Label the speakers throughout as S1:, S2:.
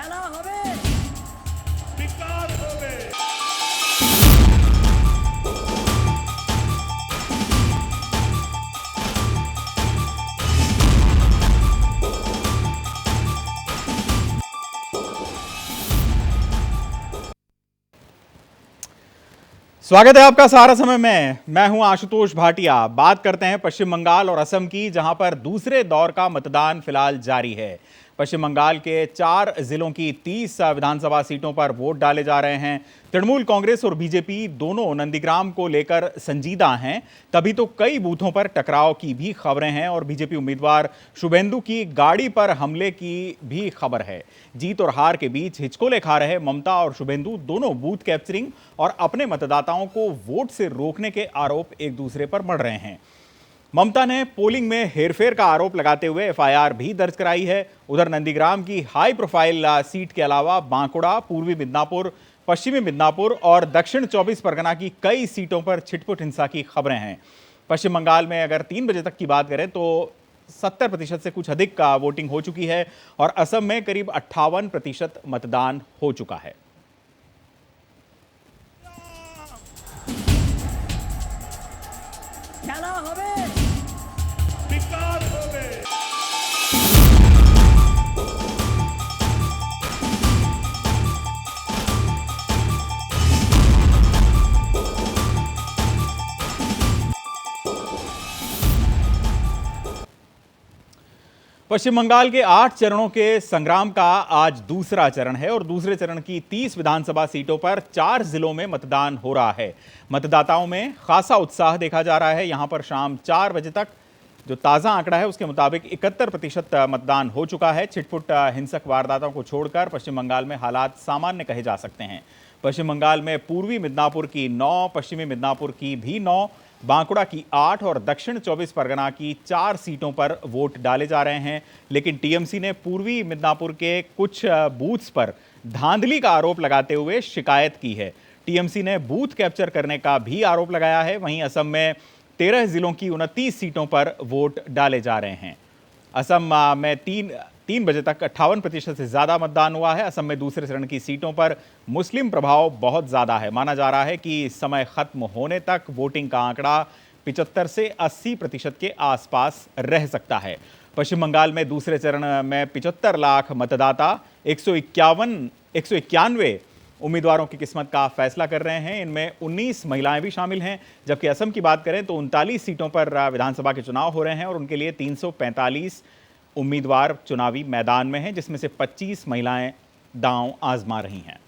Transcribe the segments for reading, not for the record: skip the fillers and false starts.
S1: খেলা হবে
S2: বিকাশ হবে।
S3: स्वागत है आपका सहारा समय में। मैं हूं आशुतोष भाटिया। बात करते हैं पश्चिम बंगाल और असम की, जहां पर दूसरे दौर का मतदान फिलहाल जारी है। पश्चिम बंगाल के 4 जिलों की 30 विधानसभा सीटों पर वोट डाले जा रहे हैं। तृणमूल कांग्रेस और बीजेपी दोनों नंदीग्राम को लेकर संजीदा हैं। कभी तो कई बूथों पर टकराव की भी खबरें हैं और बीजेपी उम्मीदवार शुभेंदु की गाड़ी पर हमले की भी खबर है। जीत और हार के बीच हिचकोले खा रहे ममता और शुभेंदु दोनों बूथ कैप्चरिंग और अपने मतदाताओं को वोट से रोकने के आरोप एक दूसरे पर मढ़ रहे हैं। ममता ने पोलिंग में हेरफेर का आरोप लगाते हुए एफआईआर भी दर्ज कराई है। उधर नंदीग्राम की हाई प्रोफाइल सीट के अलावा बांकुड़ा, पूर्वी मिदनापुर, पश्चिमी मिदनापुर और दक्षिण 24 परगना की कई सीटों पर छिटपुट हिंसा की खबरें हैं। पश्चिम बंगाल में अगर 3 बजे तक की बात करें तो 70% से कुछ अधिक का वोटिंग हो चुकी है और असम में करीब 58% मतदान हो चुका है।
S1: খেলা হবে
S2: বিকাশ হবে।
S3: पश्चिम बंगाल के 8 चरणों के संग्राम का आज दूसरा चरण है और दूसरे चरण की 30 विधानसभा सीटों पर 4 जिलों में मतदान हो रहा है। मतदाताओं में खासा उत्साह देखा जा रहा है। यहां पर शाम 4 बजे तक जो ताज़ा आंकड़ा है उसके मुताबिक 71% मतदान हो चुका है। छिटपुट हिंसक वारदातों को छोड़कर पश्चिम बंगाल में हालात सामान्य कहे जा सकते हैं। पश्चिम बंगाल में पूर्वी मिदनापुर की 9, पश्चिमी मिदनापुर की भी 9, बांकुड़ा की 8 और दक्षिण 24 परगना की 4 सीटों पर वोट डाले जा रहे हैं। लेकिन टीएमसी ने पूर्वी मिदनापुर के कुछ बूथ्स पर धांधली का आरोप लगाते हुए शिकायत की है। टीएमसी ने बूथ कैप्चर करने का भी आरोप लगाया है। वहीं असम में 13 जिलों की 29 सीटों पर वोट डाले जा रहे हैं। असम में 3 बजे तक 58% से ज़्यादा मतदान हुआ है। असम में दूसरे चरण की सीटों पर मुस्लिम प्रभाव बहुत ज़्यादा है। माना जा रहा है कि समय खत्म होने तक वोटिंग का आंकड़ा 75 से 80% के आसपास रह सकता है। पश्चिम बंगाल में दूसरे चरण में 75 लाख मतदाता 191 उम्मीदवारों की किस्मत का फैसला कर रहे हैं। इनमें 19 महिलाएं भी शामिल हैं। जबकि असम की बात करें तो 39 सीटों पर विधानसभा के चुनाव हो रहे हैं और उनके लिए 345 उम्मीदवार चुनावी मैदान में हैं, जिसमें से 25 महिलाएं दांव आजमा रही हैं।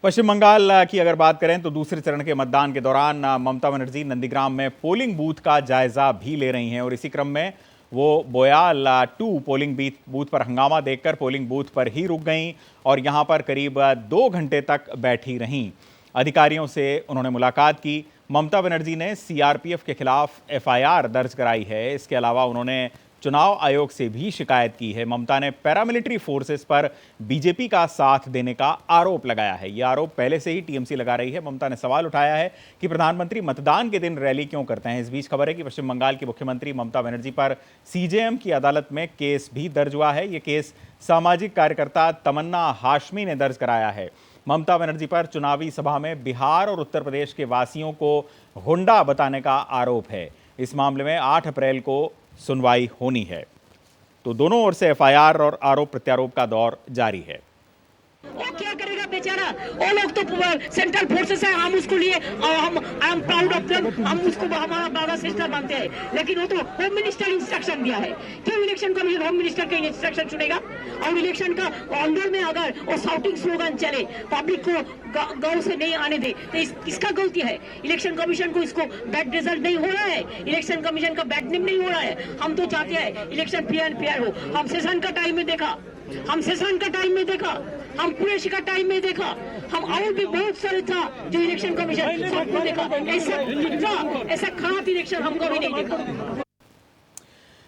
S3: पश्चिम बंगाल की अगर बात करें तो दूसरे चरण के मतदान के दौरान ममता बनर्जी नंदीग्राम में पोलिंग बूथ का जायजा भी ले रही हैं और इसी क्रम में वो बोयाल 2 पोलिंग बूथ पर हंगामा देखकर पोलिंग बूथ पर ही रुक गईं और यहां पर करीब 2 घंटे तक बैठी रहीं। अधिकारियों से उन्होंने मुलाकात की। ममता बनर्जी ने सीआरपीएफ के खिलाफ एफआईआर दर्ज कराई है। इसके अलावा उन्होंने चुनाव आयोग से भी शिकायत की है। ममता ने पैरामिलिट्री फोर्सेस पर बीजेपी का साथ देने का आरोप लगाया है। यह आरोप पहले से ही टीएमसी लगा रही है। ममता ने सवाल उठाया है कि प्रधानमंत्री मतदान के दिन रैली क्यों करते हैं। इस बीच खबर है कि पश्चिम बंगाल की मुख्यमंत्री ममता बनर्जी पर सीजेएम की अदालत में केस भी दर्ज हुआ है। यह केस सामाजिक कार्यकर्ता तमन्ना हाशमी ने दर्ज कराया है। ममता बनर्जी पर चुनावी सभा में बिहार और उत्तर प्रदेश के वासियों को गुंडा बताने का आरोप है। इस मामले में 8 अप्रैल को सुनवाई होनी है। तो दोनों ओर से एफआईआर और आरोप प्रत्यारोप का दौर जारी है।
S4: वो क्या करेगा बेचारा? वो लोग तो सेंट्रल फोर्सेस है, हम उसको लिए हम I am proud of them, हम उसको हमारा ब्रदर सिस्टर मानते हैं। लेकिन वो तो होम मिनिस्टर इंस्ट्रक्शन दिया है। क्यों इलेक्शन कमीशन होम मिनिस्टर के इंस्ट्रक्शन सुनेगा? और इलेक्शन का अंदर में अगर वो शाउटिंग स्लोगन चले, पब्लिक को गांव से नहीं आने दे, तो इसका गलती है। इलेक्शन कमीशन को इसको बैड रिजल्ट नहीं हो रहा है, इलेक्शन कमीशन का बैड नेम नहीं हो रहा है। हम तो चाहते हैं इलेक्शन फेयर एंड फेयर हो। हम सेशन का टाइम में देखा, हम सेशन का टाइम में देखा, हम पुलिस का टाइम में देखा, हम और भी बहुत सारे था जो इलेक्शन कमीशन सबको देखा। ऐसा खराब इलेक्शन हम कभी नहीं देखा।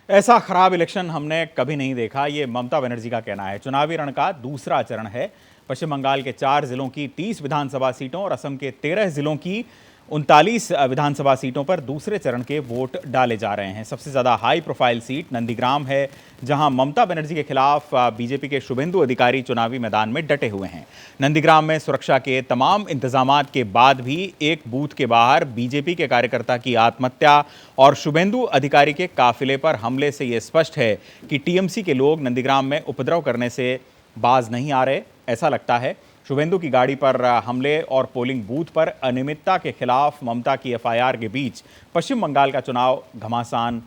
S3: ऐसा खराब इलेक्शन हमने कभी नहीं देखा, ये ममता बनर्जी का कहना है। चुनावी रण का दूसरा चरण है। पश्चिम बंगाल के 4 जिलों की 30 विधानसभा सीटों और असम के 13 जिलों की 39 विधानसभा सीटों पर दूसरे चरण के वोट डाले जा रहे हैं। सबसे ज्यादा हाई प्रोफाइल सीट नंदीग्राम है, जहां ममता बनर्जी के खिलाफ बीजेपी के शुभेंदु अधिकारी चुनावी मैदान में डटे हुए हैं। नंदीग्राम में सुरक्षा के तमाम इंतजामात के बाद भी एक बूथ के बाहर बीजेपी के कार्यकर्ता की आत्महत्या और शुभेंदु अधिकारी के काफिले पर हमले से यह स्पष्ट है कि टीएमसी के लोग नंदीग्राम में उपद्रव करने से बाज नहीं आ रहे, ऐसा लगता है। शुभेंदु की गाड़ी पर हमले और पोलिंग बूथ पर अनियमितता के खिलाफ ममता की एफआईआर के बीच पश्चिम बंगाल का चुनाव घमासान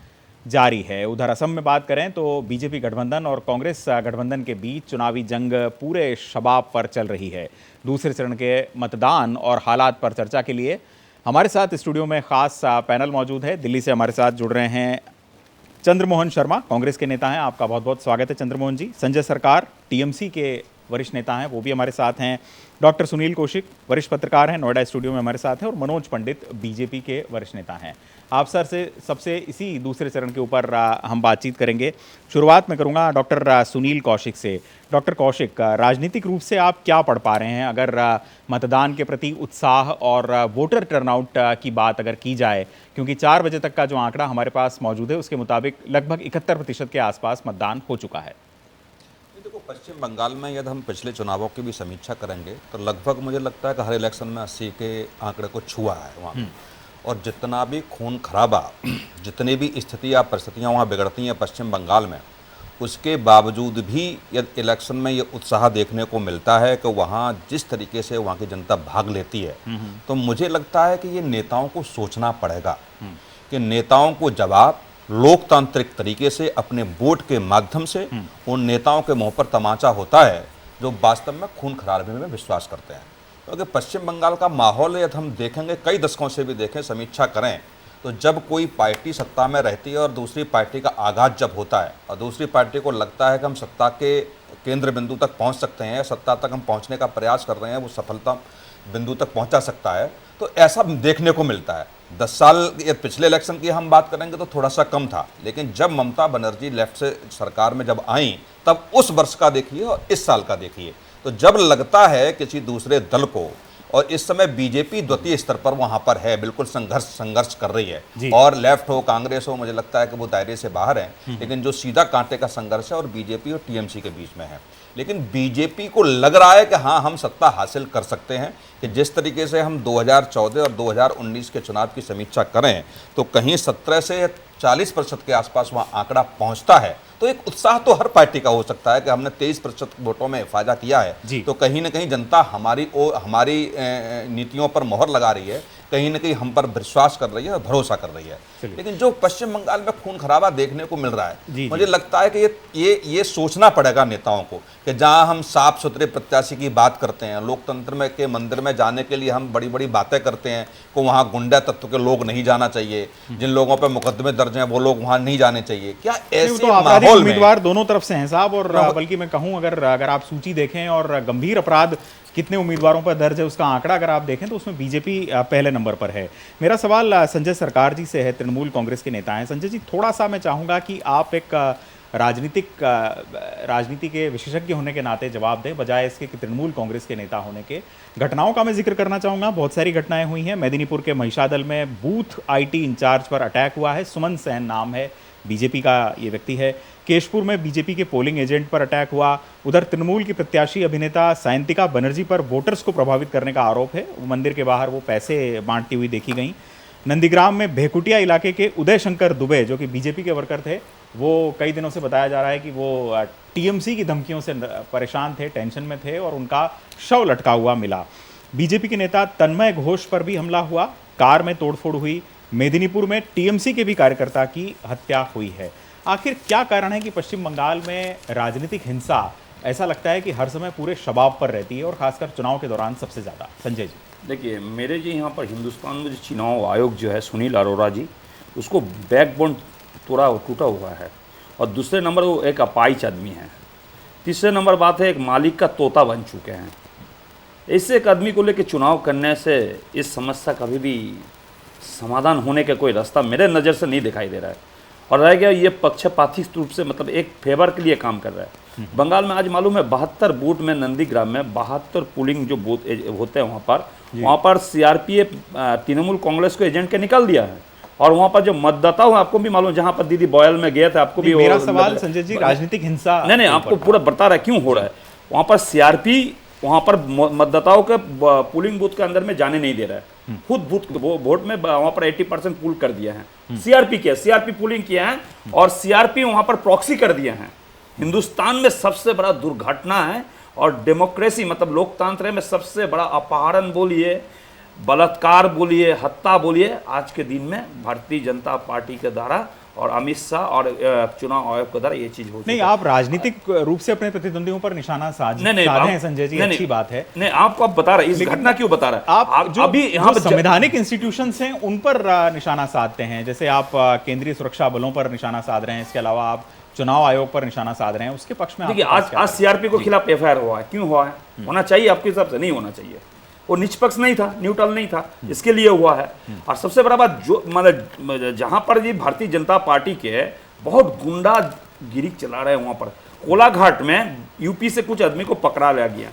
S3: जारी है। उधर असम में बात करें तो बीजेपी गठबंधन और कांग्रेस गठबंधन के बीच चुनावी जंग पूरे शबाब पर चल रही है। दूसरे चरण के मतदान और हालात पर चर्चा के लिए हमारे साथ स्टूडियो में खास पैनल मौजूद है। दिल्ली से हमारे साथ जुड़ रहे हैं चंद्रमोहन शर्मा, कांग्रेस के नेता हैं। आपका बहुत बहुत स्वागत है चंद्रमोहन जी। संजय सरकार, टीएमसी के वरिष्ठ नेता हैं, वो भी हमारे साथ हैं। डॉक्टर सुनील कौशिक, वरिष्ठ पत्रकार हैं, नोएडा स्टूडियो में हमारे साथ हैं। और मनोज पंडित, बीजेपी के वरिष्ठ नेता हैं। आप सर से सबसे इसी दूसरे चरण के ऊपर हम बातचीत करेंगे। शुरुआत में करूंगा डॉक्टर सुनील कौशिक से। डॉक्टर कौशिक, राजनीतिक रूप से आप क्या पढ़ पा रहे हैं? अगर मतदान के प्रति उत्साह और वोटर टर्नआउट की बात अगर की जाए, क्योंकि 4 बजे तक का जो आंकड़ा हमारे पास मौजूद है उसके मुताबिक लगभग 71% के आसपास मतदान हो चुका है।
S1: देखो, पश्चिम बंगाल में यदि हम पिछले चुनावों की भी समीक्षा करेंगे तो लगभग मुझे लगता है कि हर इलेक्शन में 80 के आंकड़े को छुआ है वहाँ। और जितना भी खून खराबा, जितनी भी स्थिति या परिस्थितियाँ वहाँ बिगड़ती हैं पश्चिम बंगाल में, उसके बावजूद भी यदि इलेक्शन में ये उत्साह देखने को मिलता है कि वहाँ जिस तरीके से वहाँ की जनता भाग लेती है, तो मुझे लगता है कि ये नेताओं को सोचना पड़ेगा कि नेताओं को जवाब लोकतांत्रिक तरीके से अपने वोट के माध्यम से उन नेताओं के मुंह पर तमाचा होता है जो वास्तव में खून खराबे में विश्वास करते हैं। क्योंकि पश्चिम बंगाल का माहौल यदि हम देखेंगे, कई दशकों से भी देखें, समीक्षा करें, तो जब कोई पार्टी सत्ता में रहती है और दूसरी पार्टी का आगाज जब होता है और दूसरी पार्टी को लगता है कि हम सत्ता के केंद्र बिंदु तक पहुंच सकते हैं, सत्ता तक हम पहुंचने का प्रयास कर रहे हैं, वो सफलता बिंदु तक पहुंचा सकता है, तो ऐसा देखने को मिलता है। 10 साल पिछले इलेक्शन की हम बात करेंगे तो थोड़ा सा कम था, लेकिन जब ममता बनर्जी लेफ्ट से सरकार में जब आई, तब उस वर्ष का देखिए और इस साल का देखिए, तो जब लगता है किसी दूसरे दल को, और इस समय बीजेपी द्वितीय स्तर पर वहां पर है, बिल्कुल संघर्ष कर रही है, और लेफ्ट हो कांग्रेस हो, मुझे लगता है कि वो दायरे से बाहर है, लेकिन जो सीधा कांटे का संघर्ष है और बीजेपी और टीएमसी के बीच में है। लेकिन बीजेपी को लग रहा है कि हाँ, हम सत्ता हासिल कर सकते हैं, कि जिस तरीके से हम 2014 और 2019 के चुनाव की समीक्षा करें तो कहीं 17 से 40% के आसपास वहाँ आंकड़ा पहुँचता है। तो एक उत्साह तो हर पार्टी का हो सकता है कि हमने 23% वोटों में फायदा किया है, तो कहीं ना कहीं जनता हमारी नीतियों पर मोहर लगा रही है, कहीं ना कहीं हम पर विश्वास कर रही है और भरोसा कर रही है। लेकिन जो पश्चिम बंगाल में खून खराबा देखने को मिल रहा है, मुझे लगता है कि ये सोचना पड़ेगा नेताओं को कि जहां हम साफ सुथरे प्रत्याशी की बात करते हैं, लोकतंत्र में के मंदिर में जाने के लिए हम बड़ी बड़ी बातें करते हैं कि वहां गुंडा तत्व के लोग नहीं जाना चाहिए, जिन लोगों पर मुकदमे दर्ज हैं वो लोग वहां नहीं जाने चाहिए। क्या ऐसे माहौल में
S3: उम्मीदवार दोनों तरफ से हैं साहब, और बल्कि मैं कहूं अगर आप सूची देखें और गंभीर अपराध कितने उम्मीदवारों पर दर्ज है उसका आंकड़ा अगर आप देखें तो उसमें बीजेपी पहले नंबर पर है। मेरा सवाल संजय सरकार जी से है, तृणमूल कांग्रेस के नेता हैं। संजय जी, थोड़ा सा मैं चाहूँगा कि आप एक राजनीति के विशेषज्ञ होने के नाते जवाब दें, बजाय इसके कि तृणमूल कांग्रेस के नेता होने के। घटनाओं का मैं जिक्र करना चाहूँगा, बहुत सारी घटनाएं हुई हैं। मेदिनीपुर के महिषादल में बूथ आईटी इंचार्ज पर अटैक हुआ है, सुमन सेन नाम है, बीजेपी का ये व्यक्ति है। केशपुर में बीजेपी के पोलिंग एजेंट पर अटैक हुआ। उधर तृणमूल की प्रत्याशी अभिनेता सायंतिका बनर्जी पर वोटर्स को प्रभावित करने का आरोप है, मंदिर के बाहर वो पैसे बांटती हुई देखी गई। नंदीग्राम में भेकुटिया इलाके के उदय शंकर दुबे, जो कि बीजेपी के वर्कर थे, वो कई दिनों से बताया जा रहा है कि वो टीएमसी की धमकियों से परेशान थे, टेंशन में थे, और उनका शव लटका हुआ मिला। बीजेपी के नेता तन्मय घोष पर भी हमला हुआ, कार में तोड़फोड़ हुई। मेदिनीपुर में टीएमसी के भी कार्यकर्ता की हत्या हुई है। आखिर क्या कारण है कि पश्चिम बंगाल में राजनीतिक हिंसा ऐसा लगता है कि हर समय पूरे शबाब पर रहती है, और खासकर चुनाव के दौरान सबसे ज़्यादा? संजय जी।
S5: देखिए, मेरे जी यहाँ पर हिंदुस्तान में जो चुनाव आयोग जो है सुनील अरोड़ा जी, उसको बैकबोन टूटा हुआ है, और दूसरे नंबर वो एक अपाहिज आदमी है। तीसरे नंबर बात है एक मालिक का तोता बन चुके हैं। ऐसे एक आदमी को लेकर चुनाव करने से इस समस्या कभी भी समाधान होने का कोई रास्ता मेरे नज़र से नहीं दिखाई दे रहा है। और रह गया ये पक्षपाती रूप से, मतलब एक फेवर के लिए काम कर रहा है। बंगाल में आज मालूम है 72 बूथ में, नंदीग्राम में 72 पोलिंग जो बूथ होते हैं वहाँ पर, वहाँ पर सीआरपीएफ तृणमूल कांग्रेस को एजेंट के निकाल दिया है। और वहाँ पर जो मतदाता हो, आपको भी मालूम, जहाँ पर दीदी बॉयल में गया था, आपको भी
S3: मेरा सवाल संजय जी राजनीतिक हिंसा
S5: नहीं आपको पूरा बता रहा है क्यों हो रहा है। वहाँ पर सीआरपी वहाँ पर मतदाताओं के पोलिंग बूथ के अंदर में जाने नहीं दे रहा है। खुद बूथ वोट में वहाँ पर 80% पुल कर दिया है। सीआरपी पुलिंग किया है और सीआरपी वहाँ पर प्रॉक्सी कर दिया है। हिंदुस्तान में सबसे बड़ा दुर्घटना है और डेमोक्रेसी मतलब लोकतंत्र में सबसे बड़ा अपहरण बोलिए, बलात्कार बोलिए, हत्या बोलिए, आज के दिन में भारतीय जनता पार्टी के द्वारा और अमित शाह और चुनाव आयोग के द्वारा ये चीज हो
S3: नहीं। आप राजनीतिक रूप से अपने प्रतिद्वंदियों पर निशाना साधे हैं संजय जी, अच्छी बात है।
S5: नहीं आपको आप बता रहे इस घटना क्यों बता रहे हैं
S3: आप जो अभी यहाँ संवैधानिक इंस्टीट्यूशंस हैं उन पर निशाना साधते हैं, जैसे आप केंद्रीय सुरक्षा बलों पर निशाना साध रहे हैं, इसके अलावा आप चुनाव आयोग पर निशाना साध रहे हैं, उसके पक्ष में
S5: देखिए आज सीआरपी को खिलाफ एफआईआर हुआ है, क्यों हुआ है? होना चाहिए आपके हिसाब से? नहीं होना चाहिए, वो निष्पक्ष नहीं था, न्यूट्रल नहीं था, इसके लिए हुआ है। और सबसे बड़ा बात जो मतलब जहां पर जी भारतीय जनता पार्टी के बहुत गुंडागिरी चला रहे हैं, वहां पर कोलाघाट में यूपी से कुछ आदमी को पकड़ा लिया गया,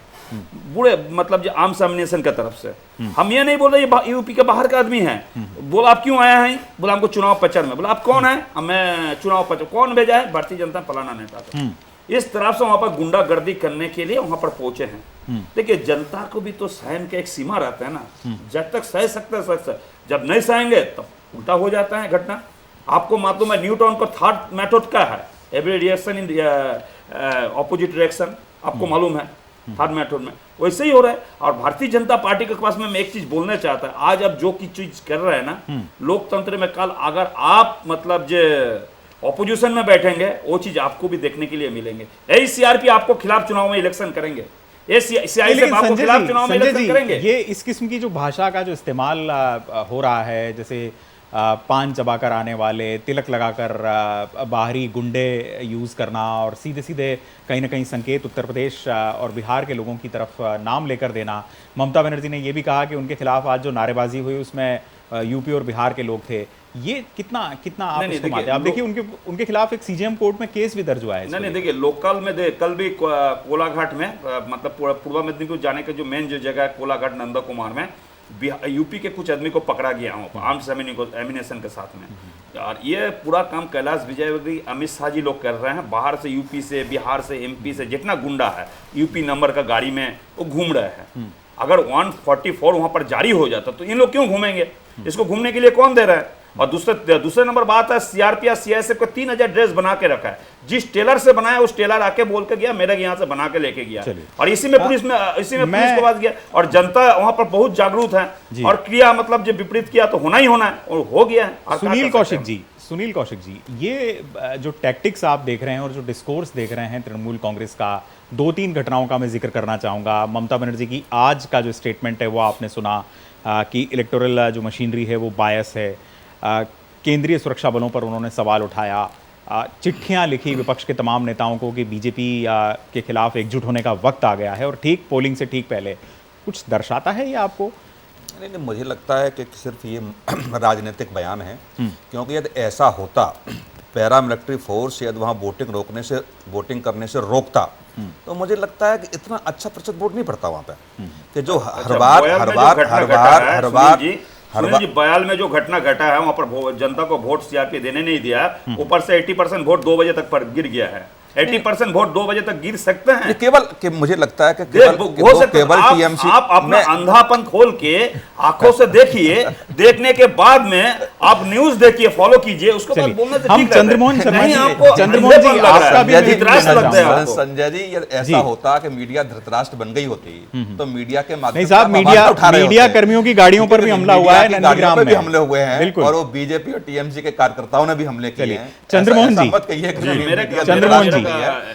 S5: बुरे मतलब जो आर्म्स एमिनेशन की तरफ से। हम ये नहीं बोल रहे ये यूपी के बाहर का आदमी है। बोला आप क्यों आया है? बोला हमको चुनाव प्रचार में। बोला आप कौन है? मैं चुनाव प्रचार। कौन भेजा है? भारतीय जनता फलाना नेता था। इस तरह से वहां पर गुंडागर्दी करने के लिए वहां पर पहुंचे हैं। देखिए जनता को भी तो सहन का एक सीमा रहता है ना, जब तक सह सकते हैं, जब नहीं सहेंगे तब उल्टा हो जाता है घटना। आपको मालूम है न्यूटन का थर्ड मेथड क्या है? Every reaction in opposite direction, आपको मालूम है थर्ड मेथड में वैसे ही हो रहा है। और भारतीय जनता पार्टी के पास में मैं एक चीज बोलना चाहता है, आज अब जो की चीज कर रहे हैं ना लोकतंत्र में, कल अगर आप मतलब जो ऑपोजिशन में बैठेंगे वो चीज आपको भी देखने के लिए मिलेंगे। यही सीआरपी आपको खिलाफ चुनाव में इलेक्शन करेंगे, ये सीआईएसएफ आपको खिलाफ चुनाव में इलेक्शन करेंगे।
S3: ये इस किस्म की जो भाषा का जो इस्तेमाल हो रहा है, जैसे पान चबाकर आने वाले, तिलक लगाकर बाहरी गुंडे यूज करना और सीधे सीधे कहीं ना कहीं संकेत उत्तर प्रदेश और बिहार के लोगों की तरफ नाम लेकर देना। ममता बनर्जी ने यह भी कहा कि उनके खिलाफ आज जो नारेबाजी हुई उसमें यूपी और बिहार के लोग थे। ये कितना आप इसको मानते हैं? आप देखिए उनके खिलाफ एक सीजेएम कोर्ट में केस भी दर्ज हुआ है।
S5: नहीं देखिए लोकल में कल भी कोलाघाट में मतलब पूर्वा मेदिनीपुर जाने का जो मेन जो जगह है कोलाघाट नंदा कुमार में यूपी के कुछ आदमी को पकड़ा गया आर्म्स एमिनेशन के साथ में। और ये पूरा काम कैलाश विजयवर्गीय अमित शाह जी लोग कर रहे हैं। बाहर से यूपी से बिहार से एमपी से जितना गुंडा है यूपी नंबर का गाड़ी में वो घूम रहे हैं। अगर 144 वहां पर जारी हो जाता तो इन लोग क्यों घूमेंगे? इसको घूमने के लिए कौन दे रहा है? और दूसरे नंबर बात है सीआरपी या सीआईएसएफ को 3000 ड्रेस बना के रखा है। जिस टेलर से बनाया उस टेलर आके बोल के गया मेरे यहाँ से बना के लेके गया और इसी में पुलिस के पास गया और जनता वहां पर बहुत जागरूक है और क्रिया मतलब जो विपरीत किया तो होना ही होना है और हो गया है।
S3: सुनील कौशिक जी, ये जो टैक्टिक्स आप देख रहे हैं और जो डिस्कोर्स देख रहे हैं तृणमूल कांग्रेस का, 2-3 घटनाओं का मैं जिक्र करना चाहूँगा। ममता बनर्जी की आज का जो स्टेटमेंट है वो आपने सुना कि इलेक्टोरल जो मशीनरी है वो बायस है। केंद्रीय सुरक्षा बलों पर उन्होंने सवाल उठाया, चिट्ठियाँ लिखी विपक्ष के तमाम नेताओं को कि बीजेपी के खिलाफ एकजुट होने का वक्त आ गया है और ठीक पोलिंग से ठीक पहले। कुछ दर्शाता है ये आपको?
S1: नहीं, मुझे लगता है कि सिर्फ ये राजनीतिक बयान है, क्योंकि यदि ऐसा होता पैरामिलिट्री फोर्स यदि वहाँ वोटिंग करने से रोकता तो मुझे लगता है कि इतना अच्छा प्रतिशत वोट नहीं पड़ता वहाँ पे कि जो हर बार
S5: बयाल में जो घटना घटा है वहाँ पर जनता को वोट सीआरपी देने नहीं दिया, ऊपर से 80% वोट 2 बजे तक पर गिर गया है। 80% वोट 2 बजे तक गिर सकते हैं
S1: केवल मुझे लगता है कि केवल टीएमसी।
S5: आप अपना अंधापन खोल के आंखों से देखिए, देखने के बाद में आप न्यूज देखिए, फॉलो कीजिए, उसको बाद बोलने से ठीक
S3: चंद्रमोहन
S5: नहीं आपको
S3: चंद्रमोहन जी आपका भी
S5: धृतराष्ट्र लगता है।
S1: संजय जी ऐसा होता कि मीडिया धृतराष्ट्र बन गई होती तो मीडिया के माध्यम
S3: नहीं साहब, मीडिया कर्मियों की गाड़ियों पर भी हमला हुआ है,
S1: नंदीग्राम में भी हमले हुए हैं और वो बीजेपी और टीएमसी के कार्यकर्ताओं ने भी हमले किए हैं।
S3: चंद्रमोहन जी, चंद्रमोहन जी,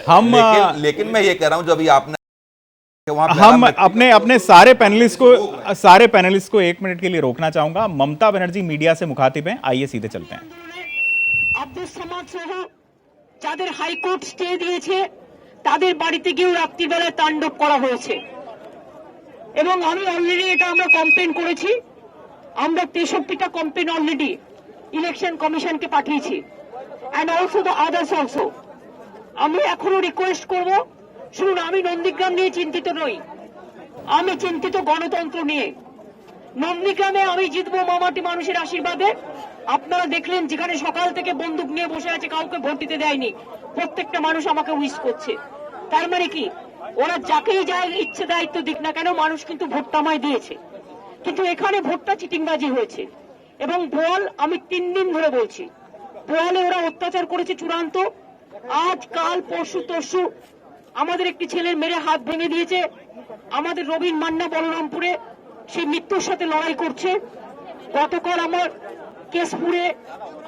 S3: हम
S1: लेकिन मैं ये कह रहा हूं जो अभी आपने
S3: हम अपने सारे पैनलिस्ट को 1 मिनट के लिए रोकना चाहूंगा। ममता बनर्जी मीडिया से मुखातिब हैं, आइए सीधे चलते हैं।
S4: আব্দুল সামাদ সহ যাদের হাইকোর্ট স্টে দিয়েছে তাদের বাড়িতে গিয়ে রাত্রিবেলায় তাণ্ডব করা হয়েছে এবং আমি অলরেডি এটা আমরা কমপ্লেন করেছি। আমরা 63টা কমপ্লেন অলরেডি ইলেকশন কমিশনকে পাঠিয়েছি and also the others also. আমি এখনো রিকোয়েস্ট করব, শুনুন, আমি নন্দীগ্রাম নিয়ে চিন্তিত নই, আমি চিন্তিত গণতন্ত্র নিয়ে। নন্দীগ্রামে আমি জিতবো মামাটি মানুষের আশীর্বাদে। আপনারা দেখলেন যেখানে সকাল থেকে বন্দুক নিয়ে বসে আছে, কাউকে ভোট দিতে দেয়নি, প্রত্যেকটা মানুষ আমাকে উইশ করছে। তার মানে কি, ওরা যাকেই যায় ইচ্ছে দায়িত্ব দিক না কেন, মানুষ কিন্তু ভোটটা আমায় দিয়েছে। কিন্তু এখানে ভোটটা চিটিংবাজি হয়েছে। এবং বোয়াল, আমি 3 দিন ধরে বলছি, বোয়ালে ওরা অত্যাচার করেছে চূড়ান্ত। আজ কাল পরশু তরশু আমাদের একটি ছেলের মেরে হাত ভেঙে দিয়েছে। আমাদের রবীন মান্না বলরামপুরে সে মৃত্যুর সাথে লড়াই করছে। গতকাল আমার কেশপুরে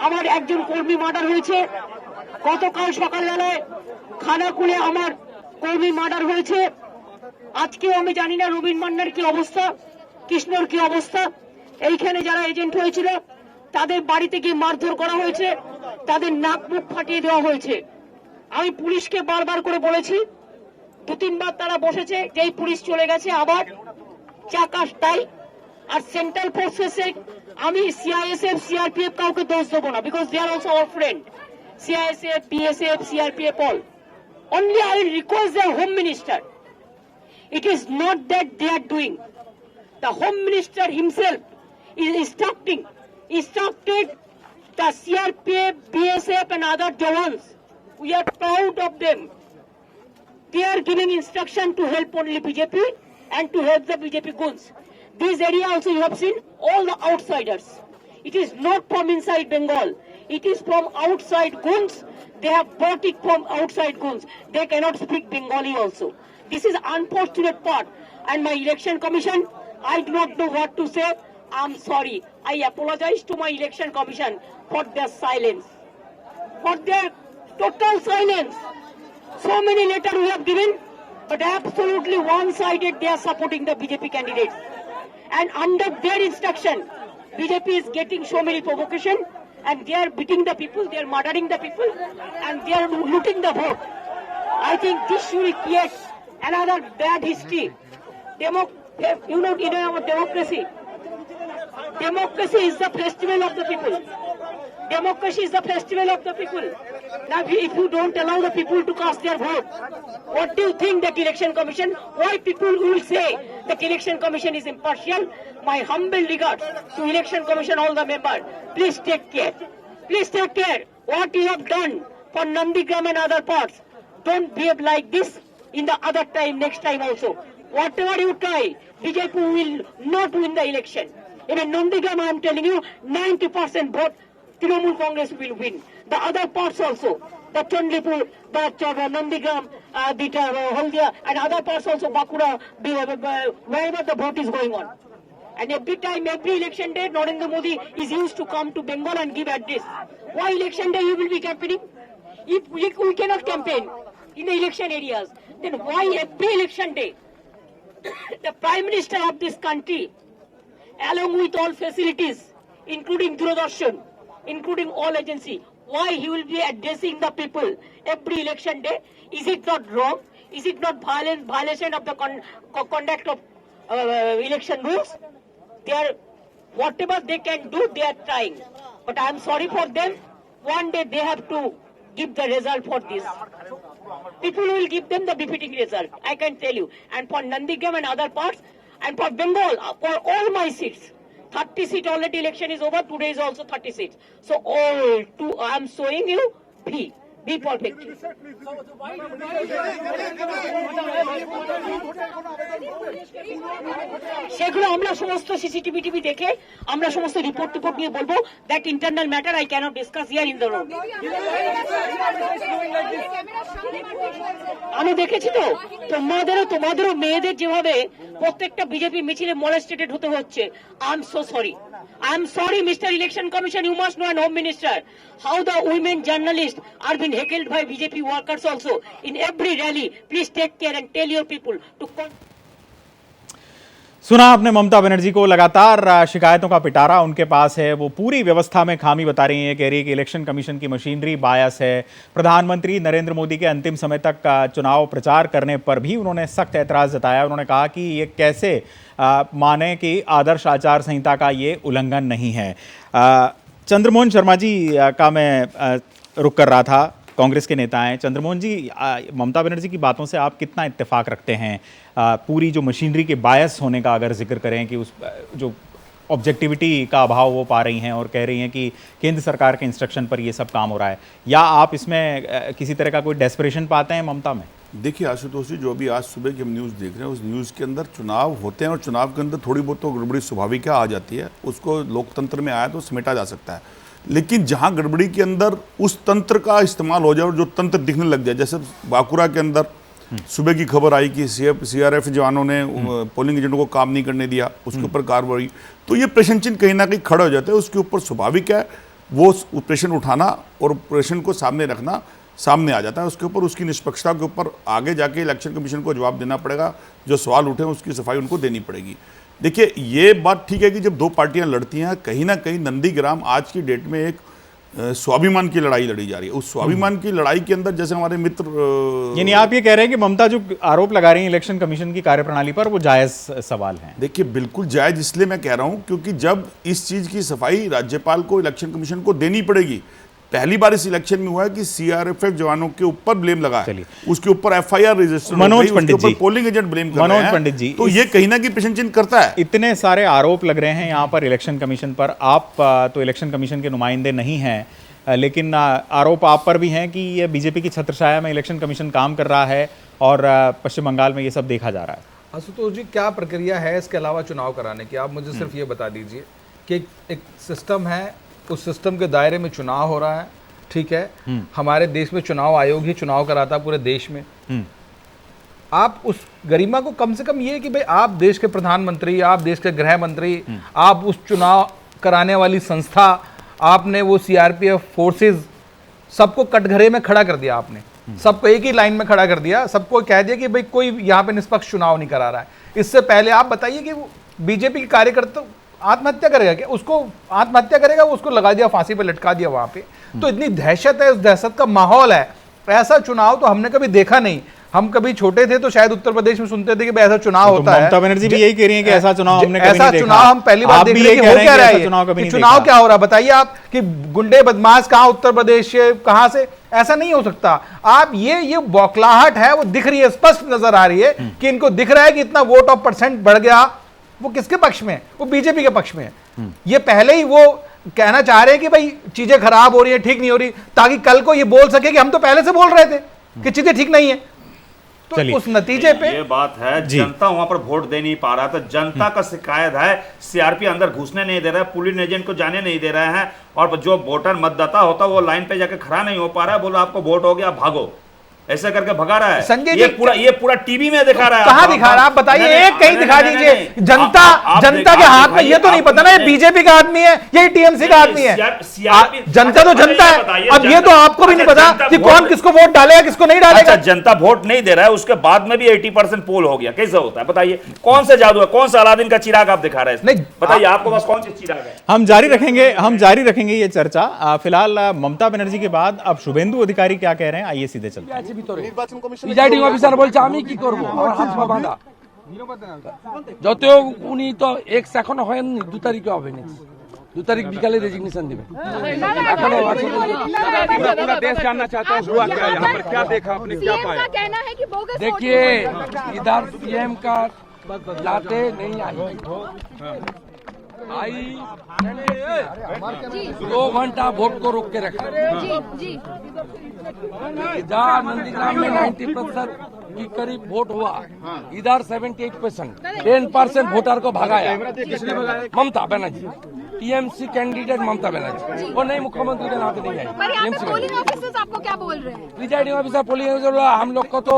S4: আমার একজন কর্মী মার্ডার হয়েছে। গতকাল সকালবেলায় খানাকুলে আমার কর্মী মার্ডার হয়েছে। আজকেও আমি জানি না রবীন মান্নার কি অবস্থা, কৃষ্ণর কি অবস্থা। এইখানে যারা এজেন্ট হয়েছিল তাদের বাড়িতে গিয়ে মারধর করা হয়েছে, তাদের নাক মুখ ফাটিয়ে দেওয়া হয়েছে। আমি পুলিশকে বারবার করে বলেছি, 2-3 বার তারা বসেছে, যেই পুলিশ চলে গেছে আবার চাকাশ তাই। আর সেন্ট্রাল ফোর্সেসে আমি সিআইএসএফ সিআরপিএফ কাউকে দোষ দেবো না, because they are also our friend. CISF BSF CRPF all, only I will request the home minister, it is not that they are doing, the home minister himself is instructed the CRPF, BSF and other jawans. We are proud of them. They are giving instruction to help only BJP and to help the BJP goons. This area also you have seen all the outsiders. It is not from inside Bengal. It is from outside goons. They have bought it from outside goons. They cannot speak Bengali also. This is unfortunate part. And my election commission, I do not know what to say. I'm sorry. I apologize to my election commission for their silence, for their total silence. So many letters we have given, but absolutely one-sided they are supporting the BJP candidates. And under their instruction, BJP is getting so many provocation, and they are beating the people, they are murdering the people, and they are looting the vote. I think this should create another bad history. You know our democracy. Democracy is the festival of the people. Democracy is the festival of the people. Now, if you don't allow the people to cast their vote, what do you think that election commission? Why people will say that election commission is impartial? My humble regards to election commission, all the members. Please take care. Please take care. What you have done for Nandigram and other parts, don't behave like this in the other time, next time also. Whatever you try, BJP will not win the election. Even Nandigram, I am telling you, 90% vote Trinamool Congress will win. The other parts also, the Chandlipur, the Nandigram, the Haldia, and other parts also, Bakura, wherever the vote is going on. And every time, every election day, Narendra Modi is used to come to Bengal and give address. Why election day you will be campaigning? If we cannot campaign in the election areas, then why every election day the Prime Minister of this country, along with all facilities, including Doordarshan, including all agency, why he will be addressing the people every election day? Is it not wrong? Is it not violation of the conduct of election rules? They are, whatever they can do, they are trying. But I am sorry for them. One day they have to give the result for this. People will give them the befitting result, I can tell you. And for Nandigram and other parts, and for Bengal, for all my seats, 30 seat already election is over, today is also 30 seats. So all two, I am showing you, be perfect. সেগুলো আমরা সমস্ত CCTV TV দেখে আমরা সমস্ত report নিয়ে বলবো। That internal matter I cannot discuss here in the room. আমি দেখেছি তো তোমাদেরও মেয়েদের যেভাবে প্রত্যেকটা বিজেপি মিছিলে মলেস্টেটেড হতে হচ্ছে। I am so sorry. I am sorry, Mr. Election Commission, you must know, and Home Minister, how the women journalists are being heckled by BJP workers also in every rally. Please take care and tell your people to
S3: सुना आपने ममता बनर्जी को लगातार शिकायतों का पिटारा उनके पास है। वो पूरी व्यवस्था में खामी बता रही हैं, कह रही है कि इलेक्शन कमीशन की मशीनरी बायस है। प्रधानमंत्री नरेंद्र मोदी के अंतिम समय तक चुनाव प्रचार करने पर भी उन्होंने सख्त ऐतराज़ जताया। उन्होंने कहा कि ये कैसे माने कि आदर्श आचार संहिता का ये उल्लंघन नहीं है। चंद्रमोहन शर्मा जी का मैं रुख कर रहा था, कांग्रेस के नेता हैं। चंद्रमोहन जी, ममता बनर्जी की बातों से आप कितना इत्तेफाक रखते हैं? पूरी जो मशीनरी के बायस होने का अगर जिक्र करें कि उस जो ऑब्जेक्टिविटी का अभाव वो पा रही हैं और कह रही हैं कि केंद्र सरकार के इंस्ट्रक्शन पर ये सब काम हो रहा है, या आप इसमें किसी तरह का कोई डेस्परेशन पाते हैं ममता में?
S6: देखिए आशुतोष जी, जो अभी आज सुबह की हम न्यूज़ देख रहे हैं उस न्यूज़ के अंदर चुनाव होते हैं और चुनाव के अंदर थोड़ी बहुत तो गड़बड़ी स्वाभाविक आ जाती है, उसको लोकतंत्र में आया तो समेटा जा सकता है। लेकिन जहां गड़बड़ी के अंदर उस तंत्र का इस्तेमाल हो जाए और जो तंत्र दिखने लग जाए, जैसे बांकुरा के अंदर सुबह की खबर आई कि सीआरएफ जवानों ने पोलिंग एजेंटों को काम नहीं करने दिया, उसके ऊपर कार्रवाई, तो ये प्रश्न चिन्ह कहीं ना कहीं खड़ा हो जाता है। उसके ऊपर स्वाभाविक है वो प्रश्न उठाना और प्रश्न को सामने रखना, सामने आ जाता है उसके ऊपर, उसकी निष्पक्षता के ऊपर आगे जाके इलेक्शन कमीशन को जवाब देना पड़ेगा, जो सवाल उठे उसकी सफाई उनको देनी पड़ेगी। देखिए ये बात ठीक है कि जब दो पार्टियां लड़ती हैं, कहीं ना कहीं नंदीग्राम आज की डेट में एक स्वाभिमान की लड़ाई लड़ी जा रही है। उस स्वाभिमान की लड़ाई के अंदर जैसे हमारे मित्र
S3: यानी आप ये कह रहे हैं कि ममता जो आरोप लगा रही है इलेक्शन कमीशन की कार्यप्रणाली पर, वो जायज सवाल है?
S6: देखिए बिल्कुल जायज इसलिए मैं कह रहा हूं क्योंकि जब इस चीज की सफाई राज्यपाल को इलेक्शन कमीशन को देनी पड़ेगी। पहली बार इस इलेक्शन में हुआ है कि सीआरपीएफ जवानों के ऊपर ब्लेम लगा है, उसके ऊपर एफआईआर रजिस्टर,
S3: मनोज पंडित जी,
S6: पोलिंग एजेंट ब्लेम कर रहे हैं।
S3: मनोज पंडित जी,
S6: तो ये कहीं ना कहीं प्रश्न चिन्ह करता है।
S3: इतने सारे आरोप लग रहे हैं यहाँ पर इलेक्शन कमीशन पर। आप तो इलेक्शन कमीशन के नुमाइंदे नहीं हैं, लेकिन आरोप आप पर भी हैं कि ये बीजेपी की छत्रछाया में इलेक्शन कमीशन काम कर रहा है और पश्चिम बंगाल में ये सब देखा जा रहा है।
S7: आशुतोष जी, क्या प्रक्रिया है इसके अलावा चुनाव कराने की? आप मुझे सिर्फ ये बता दीजिए कि एक सिस्टम है, उस सिस्टम के दायरे में चुनाव हो रहा है, ठीक है, हमारे देश में चुनाव आयोग ही चुनाव कराता है पूरे देश में। आप उस गरिमा को कम से कम ये कि भाई आप देश के प्रधानमंत्री, आप देश के गृह मंत्री, आप उस चुनाव कराने वाली संस्था, आपने वो सीआरपीएफ फोर्सेस सबको कटघरे में खड़ा कर दिया, आपने सबको एक ही लाइन में खड़ा कर दिया, सबको कह दिया कि भाई कोई यहाँ पे निष्पक्ष चुनाव नहीं करा रहा है। इससे पहले आप बताइए कि वो बीजेपी के कार्यकर्ता आत्महत्या करेगा क्या? उसको आत्महत्या करेगा, उसको लगा दिया, फांसी पे लटका दिया वहां पे। तो इतनी दहशत है, उस दहशत का माहौल है। ऐसा चुनाव तो हमने कभी देखा नहीं। हम कभी छोटे थे तो शायद उत्तर प्रदेश में सुनते थे कि ऐसा चुनाव होता है।
S3: ममता बनर्जी भी यही कह रही है कि ऐसा चुनाव हमने कभी
S7: ऐसा
S3: नहीं देखा।
S7: चुनाव हम पहली बार देख रहे हैं। हो क्या रहा है? चुनाव क्या हो रहा है बताइए आप, कि गुंडे बदमाश कहां उत्तर प्रदेश से, कहां से? ऐसा नहीं हो सकता। आप ये बौखलाहट है, वो दिख रही है, स्पष्ट नजर आ रही है कि इनको दिख रहा है कि इतना वोट ऑफ परसेंट बढ़ गया। वो किसके पक्ष में है? वो बीजेपी के पक्ष में है। ये पहले ही वो कहना चाह रहे हैं कि भाई चीजें खराब हो रही है, ठीक नहीं हो रही, ताकि कल को ये बोल सके कि हम तो पहले से बोल रहे थे कि चीजें ठीक नहीं है। तो उस नतीजे पे
S5: ये बात है, जनता वहां पर वोट दे नहीं पा रहा, तो जनता का शिकायत है सीआरपी अंदर घुसने नहीं दे रहा है, पुलिस एजेंट को जाने नहीं दे रहे हैं, और जो वोटर मतदाता होता है वो लाइन पे जाके खड़ा नहीं हो पा रहा है, बोलो आपको वोट हो गया भागो, ऐसे करके भगा रहा है।
S7: संजय
S5: ये पूरा टीवी में दिखा रहा है।
S7: कहां दिखा रहा है? आप बताइए, एक कहीं दिखा दीजिए। जनता के हाथ में ये तो नहीं पता ना, ये बीजेपी का आदमी है, ये टीएमसी का आदमी है। जनता तो जनता है। अब ये तो आपको भी नहीं पता कि कौन किसको वोट डालेगा, किसको नहीं डालेगा।
S5: जनता वोट नहीं दे रहा है, उसके बाद में भी 80% पोल हो गया, कैसे होता है बताइए? कौन सा जादू है? कौन सा अलादीन का चिराग आप दिखा रहे हैं? नहीं बताइए, आपको बस कौन सी चिराग है?
S3: हम जारी रखेंगे ये चर्चा। फिलहाल ममता बनर्जी के बाद अब शुभेंदु अधिकारी क्या कह रहे हैं, आइए सीधे चलते हैं।
S8: প্রিজাইডিং অফিসার বলছে আমি কি করব, আমার হাত পা বাঁধা। যতও উনি তো এক্স এখনো হয়নি, 2 তারিখে হবে, 2 তারিখ বিকালে রেজিগনেশন দিবেন। এখনো আছে। पूरा देश जानना चाहता है हुआ क्या यहाँ पर, क्या देखा आपने, क्या पाया? कहना है कि बोगस। देखिए इधर सीएम का लाते नहीं आई 2 घंटा वोट को रोक के रखा। इधर नंदीग्राम में 90% की करीब वोट हुआ, इधर 78%, 10% वोटर को भगाया। ममता बनर्जी, टीएमसी कैंडिडेट ममता बनर्जी, वो नहीं मुख्यमंत्री के नाते नहीं आई।
S9: पोलिंग ऑफिसर्स आपको क्या बोल रहे हैं?
S8: प्रिजाइडिंग ऑफिसर पोलिंग ऑफिसर, हम लोग को तो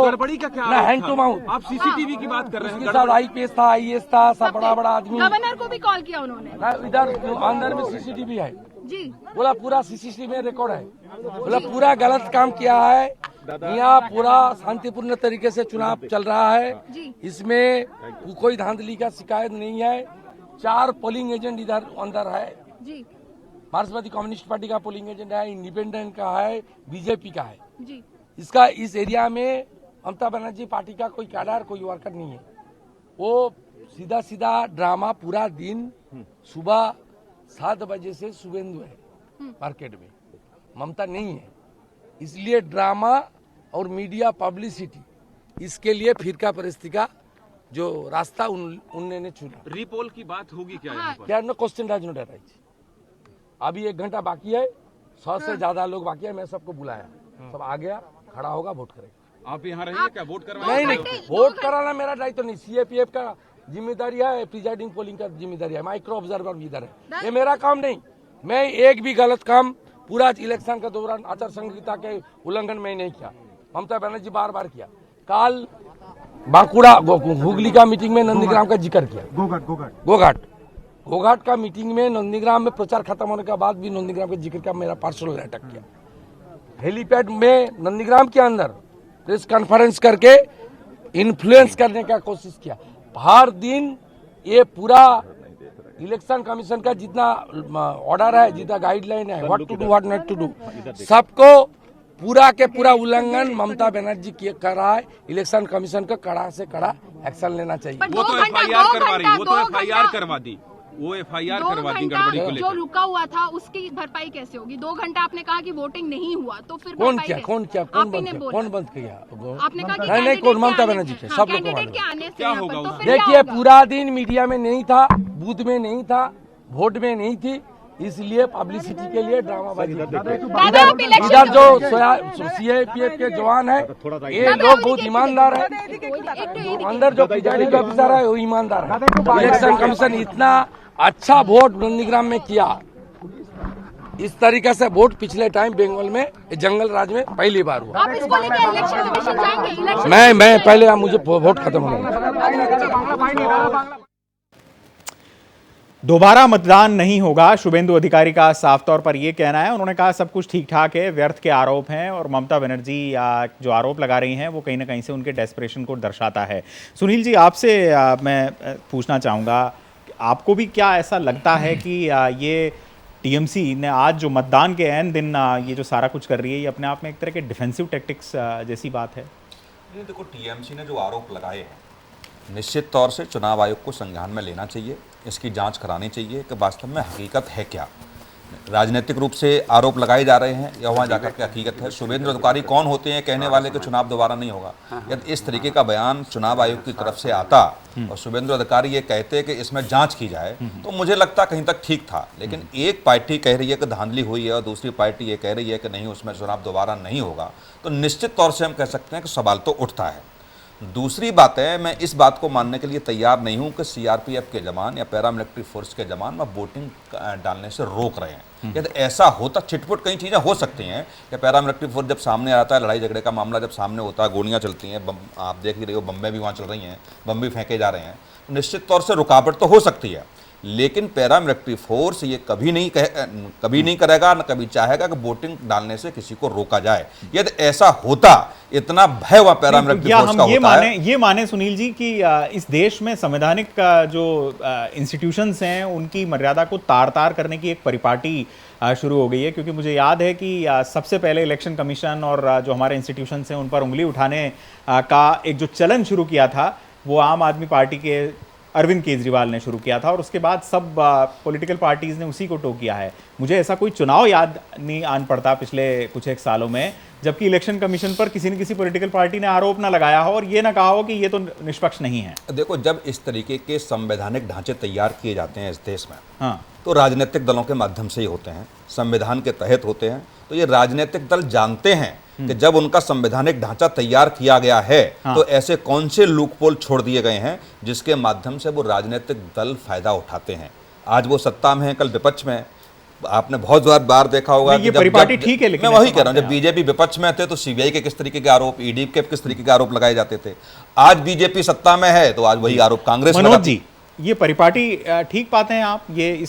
S8: ना हैंड टू माउथ। आप सीसीटीवी की बात कर रहे हैं? उसके साथ आईपीएस था, आईएएस था, सब बड़ा आदमी।
S9: गवर्नर को भी कॉल किया उन्होंने?
S8: इधर अंदर में सीसीटीवी है
S9: जी,
S8: बोला पूरा सीसीटीवी में रिकॉर्ड है, बोला पूरा गलत काम किया है। यहाँ पूरा शांतिपूर्ण तरीके से चुनाव चल रहा है, इसमें कोई धांधली का शिकायत नहीं है। 4 पोलिंग एजेंट इधर अंदर है जी, मार्क्सवादी कम्युनिस्ट पार्टी का पोलिंग एजेंट है, इंडिपेंडेंट का है, बीजेपी का है जी। इसका इस एरिया में ममता बनर्जी पार्टी का कोई कैडर, कोई वर्कर नहीं है। वो सीधा ड्रामा पूरा दिन, सुबह 7 बजे से शुभेंदु है मार्केट में, ममता नहीं है। इसलिए ड्रामा और मीडिया पब्लिसिटी, इसके लिए फिरका परिस्थिति का जो रास्ता उन्होंने चुना।
S10: रीपोल की बात होगी क्या यहाँ पर?
S8: क्या नो क्वेश्चन राज नोट राइज। अभी 1 घंटा बाकी है, 100 से ज्यादा लोग बाकी है, मैं सबको बुलाया, सब आ गया, खड़ा होगा, वोट करेगा।
S10: आप यहाँ रहिए क्या वोट करवाएं?
S8: नहीं, वोट कराना मेरा दायित्व नहीं, CAPF का जिम्मेदारी है, प्रिजाइडिंग पोलिंग का जिम्मेदारी है, माइक्रो ऑब्जर्वर भी इधर है, ये मेरा काम नहीं। मैं एक भी गलत काम पूरा इलेक्शन के दौरान आचार संहिता के उल्लंघन में नहीं किया। ममता बनर्जी बार बार किया। कल बांकुड़ा हुगली का मीटिंग में नंदीग्राम का जिक्र किया, गोघाट का मीटिंग में नंदीग्राम में प्रचार खत्म होने के बाद भी नंदीग्राम का जिक्र किया, मेरा पर्सनल अटैक किया। हेलीपैड में नंदीग्राम के अंदर प्रेस कॉन्फ्रेंस करके इन्फ्लुएंस करने का कोशिश किया। हर दिन ये पूरा इलेक्शन कमीशन का जितना ऑर्डर है, जितना गाइडलाइन है, what to do what not to do, सबको पूरा के पूरा उल्लंघन ममता बनर्जी कर रहा है। इलेक्शन कमीशन का कड़ा से कड़ा एक्शन लेना चाहिए।
S10: वो तो FIR करवा रही, वो तो FIR करवा दी, वो FIR करवा दी गड़बड़ी को
S9: जो
S10: लेकर।
S9: रुका हुआ था उसकी भरपाई कैसे होगी? 2 घंटा आपने कहा कि वोटिंग नहीं हुआ, तो फिर
S8: कौन
S9: भरपाई
S8: किया,
S9: कैसे?
S8: कौन किया,
S9: आप ही ने बोला।
S8: कौन बंद किया?
S9: आपने कहा कि
S8: नहीं, कौन? ममता बनर्जी के, सब लोग
S9: कैंडिडेट के आने से
S10: क्या
S9: यहाँ
S10: होगा
S9: पर, तो
S10: उसमें?
S9: फिर क्या
S8: देखिए,
S9: होगा?
S8: पूरा दिन मीडिया में नहीं था, बूथ में नहीं था, वोट में नहीं थी, इसलिए पब्लिसिटी के लिए ड्रामाबाजी। इधर जो CAPF के जवान है, ये लोग बहुत ईमानदार है, अंदर जो प्रिजाइडिंग ऑफिसर है वो ईमानदार है। इलेक्शन कमीशन इतना अच्छा वोट नंदीग्राम में किया, इस तरीके से वोट पिछले टाइम बंगाल में, जंगल राज में पहली बार हुआ।
S9: आप इसको लेकर इलेक्शन कमीशन जाएंगे? इलेक्शन
S8: मैं पहले मुझे वोट खत्म होना।
S3: दोबारा मतदान नहीं होगा, शुभेंदु अधिकारी का साफ तौर पर यह कहना है। उन्होंने कहा सब कुछ ठीक ठाक है, व्यर्थ के आरोप हैं, और ममता बनर्जी जो आरोप लगा रही हैं वो कहीं ना कहीं से उनके डेस्परेशन को दर्शाता है। सुनील जी, आपसे मैं पूछना चाहूँगा, आपको भी क्या ऐसा लगता है कि ये TMC ने आज जो मतदान के ऐन दिन ये जो सारा कुछ कर रही है, ये अपने आप में एक तरह के डिफेंसिव टैक्टिक्स जैसी बात है?
S1: देखो, TMC ने जो आरोप लगाए हैं, निश्चित तौर से चुनाव आयोग को संज्ञान में लेना चाहिए, इसकी जांच करानी चाहिए कि वास्तव में हकीकत है क्या। राजनीतिक रूप से आरोप लगाए जा रहे हैं या वहाँ जाकर के हकीकत है। शुभेंदु अधिकारी कौन होते हैं कहने वाले कि चुनाव दोबारा नहीं होगा? यदि इस तरीके का बयान चुनाव आयोग की तरफ से आता और शुभेंदु अधिकारी ये कहते कि इसमें जांच की जाए, तो मुझे लगता कहीं तक ठीक था। लेकिन एक पार्टी कह रही है कि धांधली हुई है और दूसरी पार्टी ये कह रही है कि नहीं, उसमें चुनाव दोबारा नहीं होगा, तो निश्चित तौर से हम कह सकते हैं कि सवाल तो उठता है। दूसरी बात है, मैं इस बात को मानने के लिए तैयार नहीं हूं कि CRPF के जवान या पैरामिलिट्री फोर्स के जवान में वोटिंग डालने से रोक रहे हैं। यदि ऐसा होता, छिटपुट कई चीज़ें हो सकती हैं कि पैरामिलिट्री फोर्स जब सामने आता है, लड़ाई झगड़े का मामला जब सामने होता है, गोलियां चलती हैं, आप देख ही रहे हो, बम्बें भी वहाँ चल रही हैं, बम भी फेंके जा रहे हैं, तो निश्चित तौर से रुकावट तो हो सकती है। लेकिन पैरामिलिट्री फोर्स ये कभी नहीं करेगा, न कभी चाहेगा कि वोटिंग डालने से किसी को रोका जाए। यदि ऐसा होता, इतना भय हुआ पैरामिलिट्री फोर्स का होता है।
S3: ये माने सुनील जी कि इस देश में संवैधानिक जो इंस्टीट्यूशंस हैं उनकी मर्यादा को तार-तार करने की एक परिपाटी शुरू हो गई है, क्योंकि मुझे याद है कि सबसे पहले इलेक्शन कमीशन और जो हमारे इंस्टीट्यूशंस हैं उन पर उंगली उठाने का एक जो चलन शुरू किया था वो आम आदमी पार्टी के अरविंद केजरीवाल ने शुरू किया था, और उसके बाद सब पॉलिटिकल पार्टीज़ ने उसी को टो किया है। मुझे ऐसा कोई चुनाव याद नहीं आन पड़ता पिछले कुछ एक सालों में जबकि इलेक्शन कमीशन पर किसी न किसी पॉलिटिकल पार्टी ने आरोप ना लगाया हो और ये ना कहा हो कि ये तो निष्पक्ष नहीं है।
S1: देखो, जब इस तरीके के संवैधानिक ढांचे तैयार किए जाते हैं इस देश में,
S3: हाँ,
S1: तो राजनीतिक दलों के माध्यम से ही होते हैं, संविधान के तहत होते हैं। तो ये राजनीतिक दल जानते हैं कि जब उनका संवैधानिक ढांचा तैयार किया गया है,
S3: हाँ,
S1: तो ऐसे कौन से लूपहोल छोड़ दिए गए हैं जिसके माध्यम से वो राजनीतिक दल फायदा उठाते हैं। आज वो सत्ता में है, कल विपक्ष में। आपने बहुत बार देखा होगा
S3: ये परिपाटी ठीक है, लेकिन
S1: मैं वही कह रहा हूँ, जब बीजेपी विपक्ष में थे तो CBI के किस तरीके के आरोप, ED के किस तरीके के आरोप लगाए जाते थे। आज बीजेपी सत्ता में है तो आज वही आरोप कांग्रेस।
S3: मनोज जी, ये परिपाटी ठीक पाते हैं आप? ये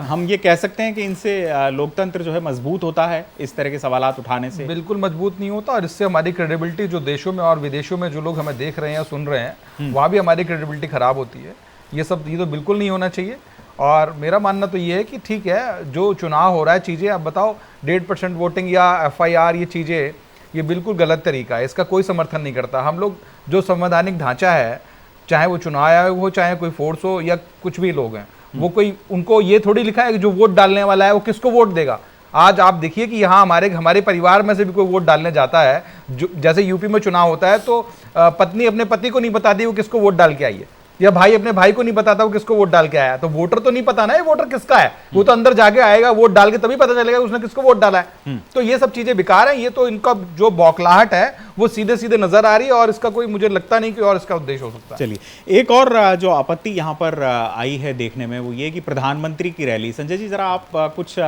S3: हम ये कह सकते हैं कि इनसे लोकतंत्र जो है मजबूत होता है इस तरह के सवालात उठाने से?
S7: बिल्कुल मजबूत नहीं होता, और इससे हमारी क्रेडिबिलिटी जो देशों में और विदेशों में जो लोग हमें देख रहे हैं सुन रहे हैं, वहाँ भी हमारी क्रेडिबिलिटी खराब होती है। ये तो बिल्कुल नहीं होना चाहिए। और मेरा मानना तो ये है कि ठीक है, जो चुनाव हो रहा है, चीज़ें आप बताओ 1.5% वोटिंग या FIR, ये चीज़ें ये बिल्कुल गलत तरीका है, इसका कोई समर्थन नहीं करता। हम लोग जो संवैधानिक ढांचा है, चाहे वो चुनाव आयोग हो, चाहे कोई फोर्स हो या कुछ भी लोग हैं, वो कोई उनको ये थोड़ी लिखा है कि जो वोट डालने वाला है वो किसको वोट देगा। आज आप देखिए कि यहाँ हमारे परिवार में से भी कोई वोट डालने जाता है, जो जैसे यूपी में चुनाव होता है तो पत्नी अपने पति को नहीं बताती वो किसको वोट डाल के आई है, या भाई अपने भाई को नहीं बताता वो किसको वोट डाल के आया। तो वोटर तो नहीं पता ना ये वोटर किसका है, वो तो अंदर जाके आएगा वोट डाल के तभी पता चलेगा उसने किसको वोट डाला है। तो ये सब चीजें बेकार है, ये तो इनका जो बौखलाहट है वो सीधे सीधे नजर आ रही है और इसका कोई मुझे लगता नहीं कि और इसका उद्देश्य हो सकता है।
S3: चलिए, एक और जो आपत्ति यहाँ पर आई है देखने में वो ये कि प्रधानमंत्री की रैली। संजय जी, जरा आप कुछ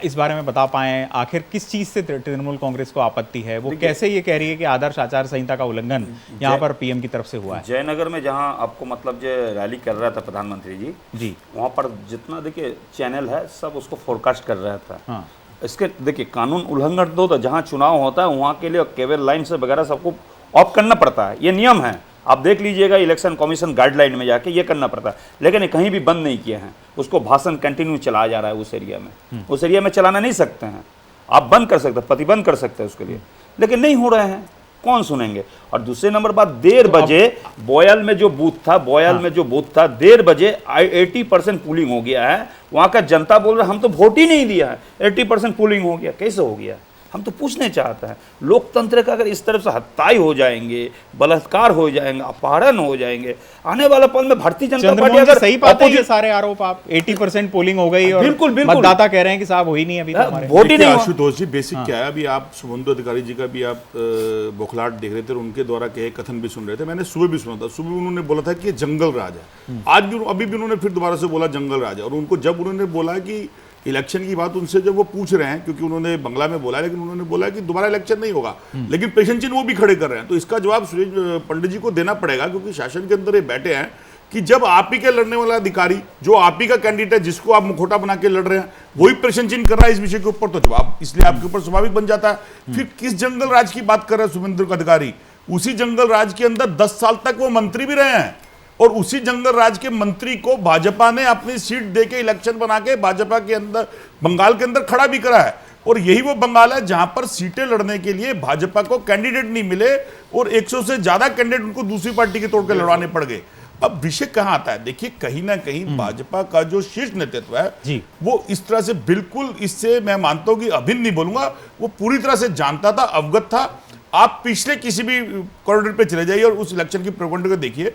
S3: इस बारे में बता पाएं, आखिर किस चीज से तृणमूल कांग्रेस को आपत्ति है? वो कैसे ये कह रही है कि आदर्श आचार संहिता का उल्लंघन यहाँ पर पीएम की तरफ से हुआ है?
S5: जयनगर में जहाँ आपको मतलब जो रैली कर रहा था प्रधानमंत्री जी, वहाँ पर जितना देखिए चैनल है सब उसको फोरकास्ट कर रहा था।
S3: हाँ।
S5: इसके देखिए कानून उल्लंघन तो होता है, जहाँ चुनाव होता है वहाँ के लिए केबल लाइन से वगैरह सबको ऑफ करना पड़ता है, ये नियम है। आप देख लीजिएगा इलेक्शन कमीशन गाइडलाइन में जाके ये करना पड़ता है, लेकिन ये कहीं भी बंद नहीं किए हैं। उसको भाषण कंटिन्यू चलाया जा रहा है उस एरिया में। उस एरिया में चलाना नहीं सकते हैं, आप बंद कर सकते हैं, प्रतिबंध कर सकते हैं उसके लिए, लेकिन नहीं हो रहे हैं, कौन सुनेंगे। और दूसरे नंबर बात, 1:30 बजे बोयल में जो बूथ था, में जो बूथ था 1:30 बजे 80% पुलिंग हो गया है। वहां का जनता बोल रहा है हम तो वोट ही नहीं दिया है, 80% पुलिंग हो गया। कैसे हो गया? हम तो पूछने चाहते हैं, लोकतंत्र का अगर इस तरफ से हत्याई हो जाएंगे, बलात्कार हो जाएंगे, अपहरण हो जाएंगे, आने वाले पल में भारतीय जनता पार्टी अगर
S3: सही पाते हैं ये सारे आरोप आप 80% पोलिंग हो गई और
S5: बिल्कुल
S3: मतदाता कह रहे हैं कि साहब हो ही नहीं अभी तो हमारे
S5: वोट ही नहीं।
S6: आशुतोष जी, बेसिक क्या है, अभी आप शुभेंदु अधिकारी जी का भी आप बौखलाहट देख रहे थे और उनके द्वारा कहे कथन भी सुन रहे थे। मैंने सुबह भी सुना था, सुबह उन्होंने बोला था कि ये जंगल राज है। आज भी अभी भी उन्होंने फिर दोबारा से बोला जंगल राज है। और उनको जब उन्होंने बोला कि इलेक्शन की बात उनसे जब वो पूछ रहे हैं, क्योंकि उन्होंने बंगला में बोला, लेकिन उन्होंने बोला कि दोबारा इलेक्शन नहीं होगा, लेकिन पेशेंट चिन्ह वो भी खड़े कर रहे हैं। तो इसका जवाब सुरेश पंडित जी को देना पड़ेगा, क्योंकि शासन के अंदर ये बैठे हैं कि जब आप ही के लड़ने वाला अधिकारी, जो आप ही का कैंडिडेट है, जिसको आप मुखौटा बना के लड़ रहे हैं, वही पेशेंट चिन्ह कर रहा है इस विषय के ऊपर, तो जवाब इसलिए आपके ऊपर स्वाभाविक बन जाता है। फिर किस जंगल राज की बात कर रहे हैं शुभेंदु अधिकारी? उसी जंगल राज के अंदर 10 साल तक वो मंत्री भी रहे हैं और उसी जंगल राज के मंत्री को भाजपा ने अपनी सीट देके इलेक्शन बना के भाजपा के अंदर बंगाल के अंदर खड़ा भी करा है। और यही वो बंगाल है जहां पर सीटें लड़ने के लिए भाजपा को कैंडिडेट नहीं मिले और 100 से ज्यादा कैंडिडेट उनको दूसरी पार्टी के तोड़ के लड़वाने पड़ गए। अब विषय कहां आता है? देखिए, कहीं ना कहीं भाजपा का जो शीर्ष नेतृत्व है वो इस तरह से बिल्कुल, इससे मैं मानता हूं कि अभिन्न नहीं बोलूंगा, वो पूरी तरह से जानता था, अवगत था। आप पिछले किसी भी कॉरिडोर पे चले जाइए और उस इलेक्शन की प्रबंध को देखिए।